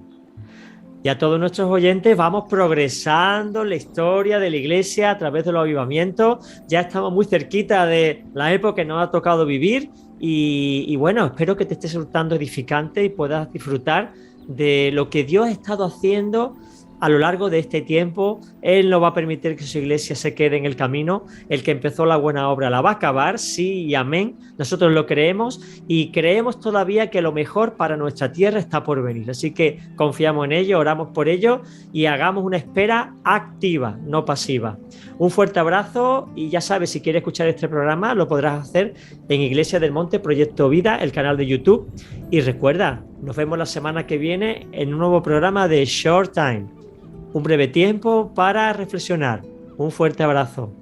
Y a todos nuestros oyentes, vamos progresando en la historia de la iglesia a través de los avivamientos. Ya estamos muy cerquita de la época que nos ha tocado vivir y bueno, espero que te esté resultando edificante y puedas disfrutar de lo que Dios ha estado haciendo a lo largo de este tiempo. Él no va a permitir que su iglesia se quede en el camino. El que empezó la buena obra la va a acabar, sí y amén. Nosotros lo creemos y creemos todavía que lo mejor para nuestra tierra está por venir. Así que confiamos en ello, oramos por ello y hagamos una espera activa, no pasiva. Un fuerte abrazo y ya sabes, si quieres escuchar este programa lo podrás hacer en Iglesia del Monte Proyecto Vida, el canal de YouTube. Y recuerda, nos vemos la semana que viene en un nuevo programa de Short Time. Un breve tiempo para reflexionar. Un fuerte abrazo.